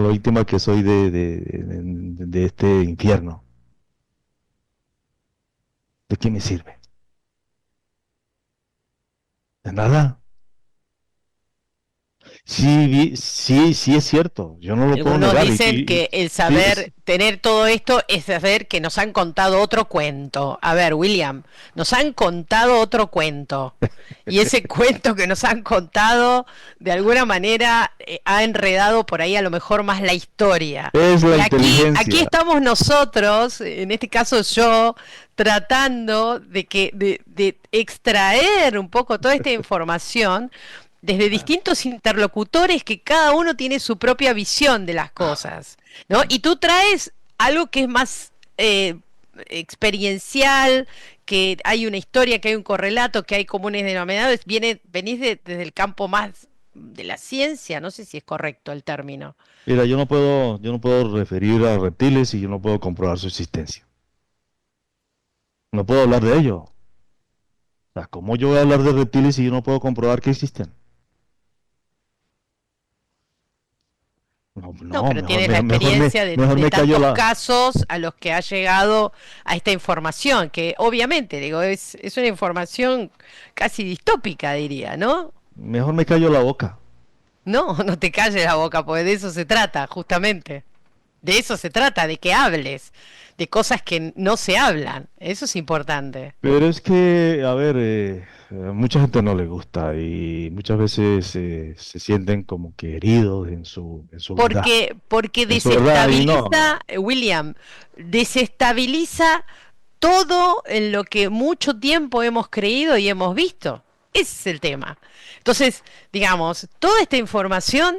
víctima que soy de este infierno. ¿De qué me sirve? De nada. Sí, sí, sí es cierto, yo no lo puedo Algunos negar. dicen que el Sí, saber tener todo esto es saber que nos han contado otro cuento. A ver, William, nos han contado otro cuento. Y ese cuento que nos han contado, de alguna manera, ha enredado por ahí a lo mejor más la historia. es la Y aquí inteligencia. estamos nosotros, en este caso yo, tratando de extraer un poco toda esta información desde distintos interlocutores que cada uno tiene su propia visión de las cosas, ¿no? Y tú traes algo que es más experiencial, que hay una historia, que hay un correlato, que hay comunes denominadores, venís desde el campo más de la ciencia, no sé si es correcto el término. Mira, yo no puedo referir a reptiles y yo no puedo comprobar su existencia. No puedo hablar de ello. O sea, ¿cómo yo voy a hablar de reptiles si yo no puedo comprobar que existen? No, No, no, pero tienes la mejor me, experiencia mejor de me callo tantos la, casos a los que ha llegado a esta información, que obviamente, digo, es una información casi distópica, diría, ¿no? mejor me callo la boca. No, no te calles la boca, porque de eso se trata, justamente. De eso se trata, de que hables, de cosas que no se hablan. Eso es importante. Pero es que, a ver, mucha gente no le gusta y muchas veces se sienten como que heridos en su verdad. Porque En su verdad y no, desestabiliza, William, desestabiliza todo en lo que mucho tiempo hemos creído y hemos visto. Ese es el tema. Entonces, digamos, toda esta información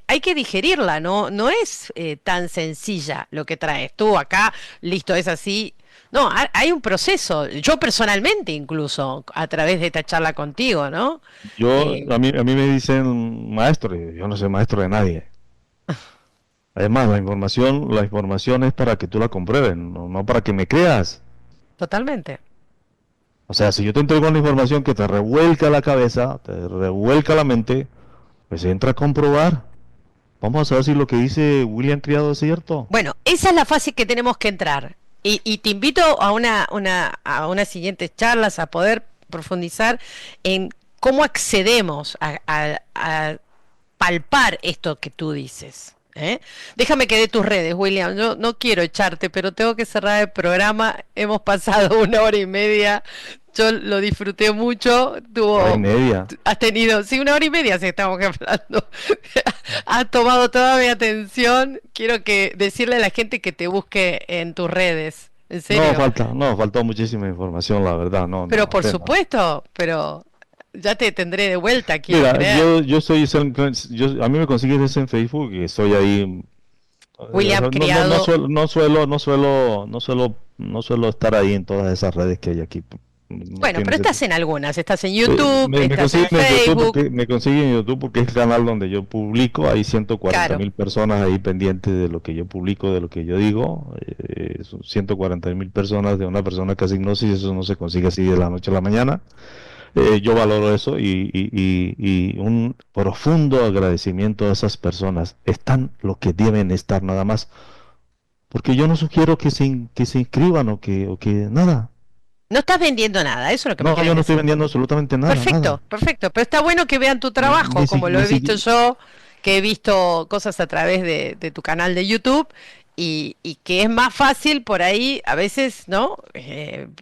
hay que digerirla, no es tan sencilla lo que traes tú acá, listo, es así. No, hay un proceso. Yo personalmente, incluso, a través de esta charla contigo, ¿no? Eh, a mí me dicen maestro, y yo no soy maestro de nadie. Además, la información es para que tú la compruebes, no para que me creas. Totalmente. O sea, si yo te entrego una información que te revuelca la cabeza, te revuelca la mente, pues entra a comprobar. Vamos a ver si lo que dice William Criado es cierto. Bueno, esa es la fase que tenemos que entrar. Y te invito a a unas siguientes charlas a poder profundizar en cómo accedemos a palpar esto que tú dices. ¿Eh? Déjame que dé tus redes, William. Yo no quiero echarte, pero tengo que cerrar el programa. Hemos pasado 1 hora y media. Yo lo disfruté mucho. Hora y media. Has tenido, sí, 1 hora y media, si estamos hablando. Has tomado toda mi atención. Quiero decirle a la gente que te busque en tus redes. ¿En serio? Faltó muchísima información, la verdad, no, Pero no, por tema. supuesto, pero ya te tendré de vuelta, quiero Mira, creer. a mí me consigues en Facebook y estoy ahí. William No Criado. suelo, no suelo estar ahí en todas esas redes que hay aquí. ¿Me Bueno, pero entiendes? estás en algunas. Estás en YouTube, Me estás en consiguen en YouTube Facebook. porque es el canal donde yo publico. Hay Claro. 140.000 personas ahí pendientes de lo que yo publico, de lo que yo digo. Son 140.000 personas de una persona casi hipnosis, eso no se consigue así de la noche a la mañana. Yo valoro eso y un profundo agradecimiento a esas personas. Están lo que deben estar nada más. Porque yo no sugiero que se inscriban o que nada. No estás vendiendo nada, eso es lo que me No, quieres yo no estoy decir. vendiendo absolutamente nada, nada. Perfecto, perfecto. Pero está bueno que vean tu trabajo, Ni, si- como lo ni he visto siquiera. yo, que he visto cosas a través de tu canal de YouTube y que es más fácil por ahí, a veces, ¿no?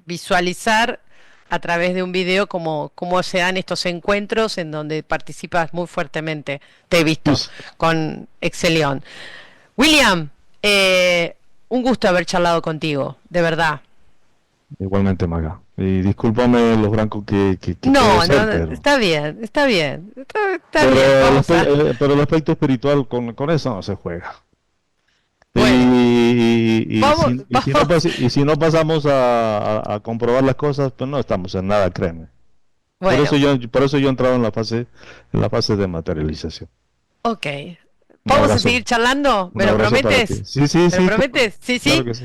Visualizar a través de un video cómo se dan estos encuentros en donde participas muy fuertemente. Te he visto Pues, con Excelión. William, un gusto haber charlado contigo, de verdad. igualmente, Maga. Y discúlpame los brancos que puedo No, ser, no, pero. está bien, está bien, está Pero bien, el, vamos a... pero el aspecto espiritual con eso no se juega. Y, Bueno, y vamos, si, y si no, vamos, y si no pasamos a comprobar las cosas, pues no estamos en nada, créeme. Por eso bueno, yo he entrado en la fase de materialización. ok. Un ¿Vamos a abrazo, seguir charlando? ¿Me un lo abrazo para ti. prometes? Sí, sí, ¿Me lo sí, prometes? Sí, claro sí. que sí.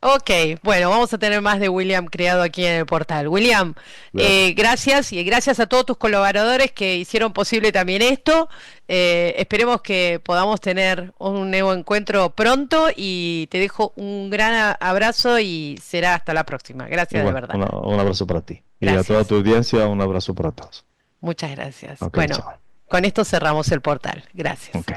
Ok, bueno, vamos a tener más de William Criado aquí en el portal. William, Cuídate. gracias y gracias a todos tus colaboradores que hicieron posible también esto. Esperemos que podamos tener un nuevo encuentro pronto y te dejo un gran abrazo y será hasta la próxima. Gracias de Igual, verdad. un abrazo para ti. Y a toda Gracias. tu audiencia, un abrazo para todos. Muchas gracias. Ok, Bueno, chao. con esto cerramos el portal. Gracias. Ok.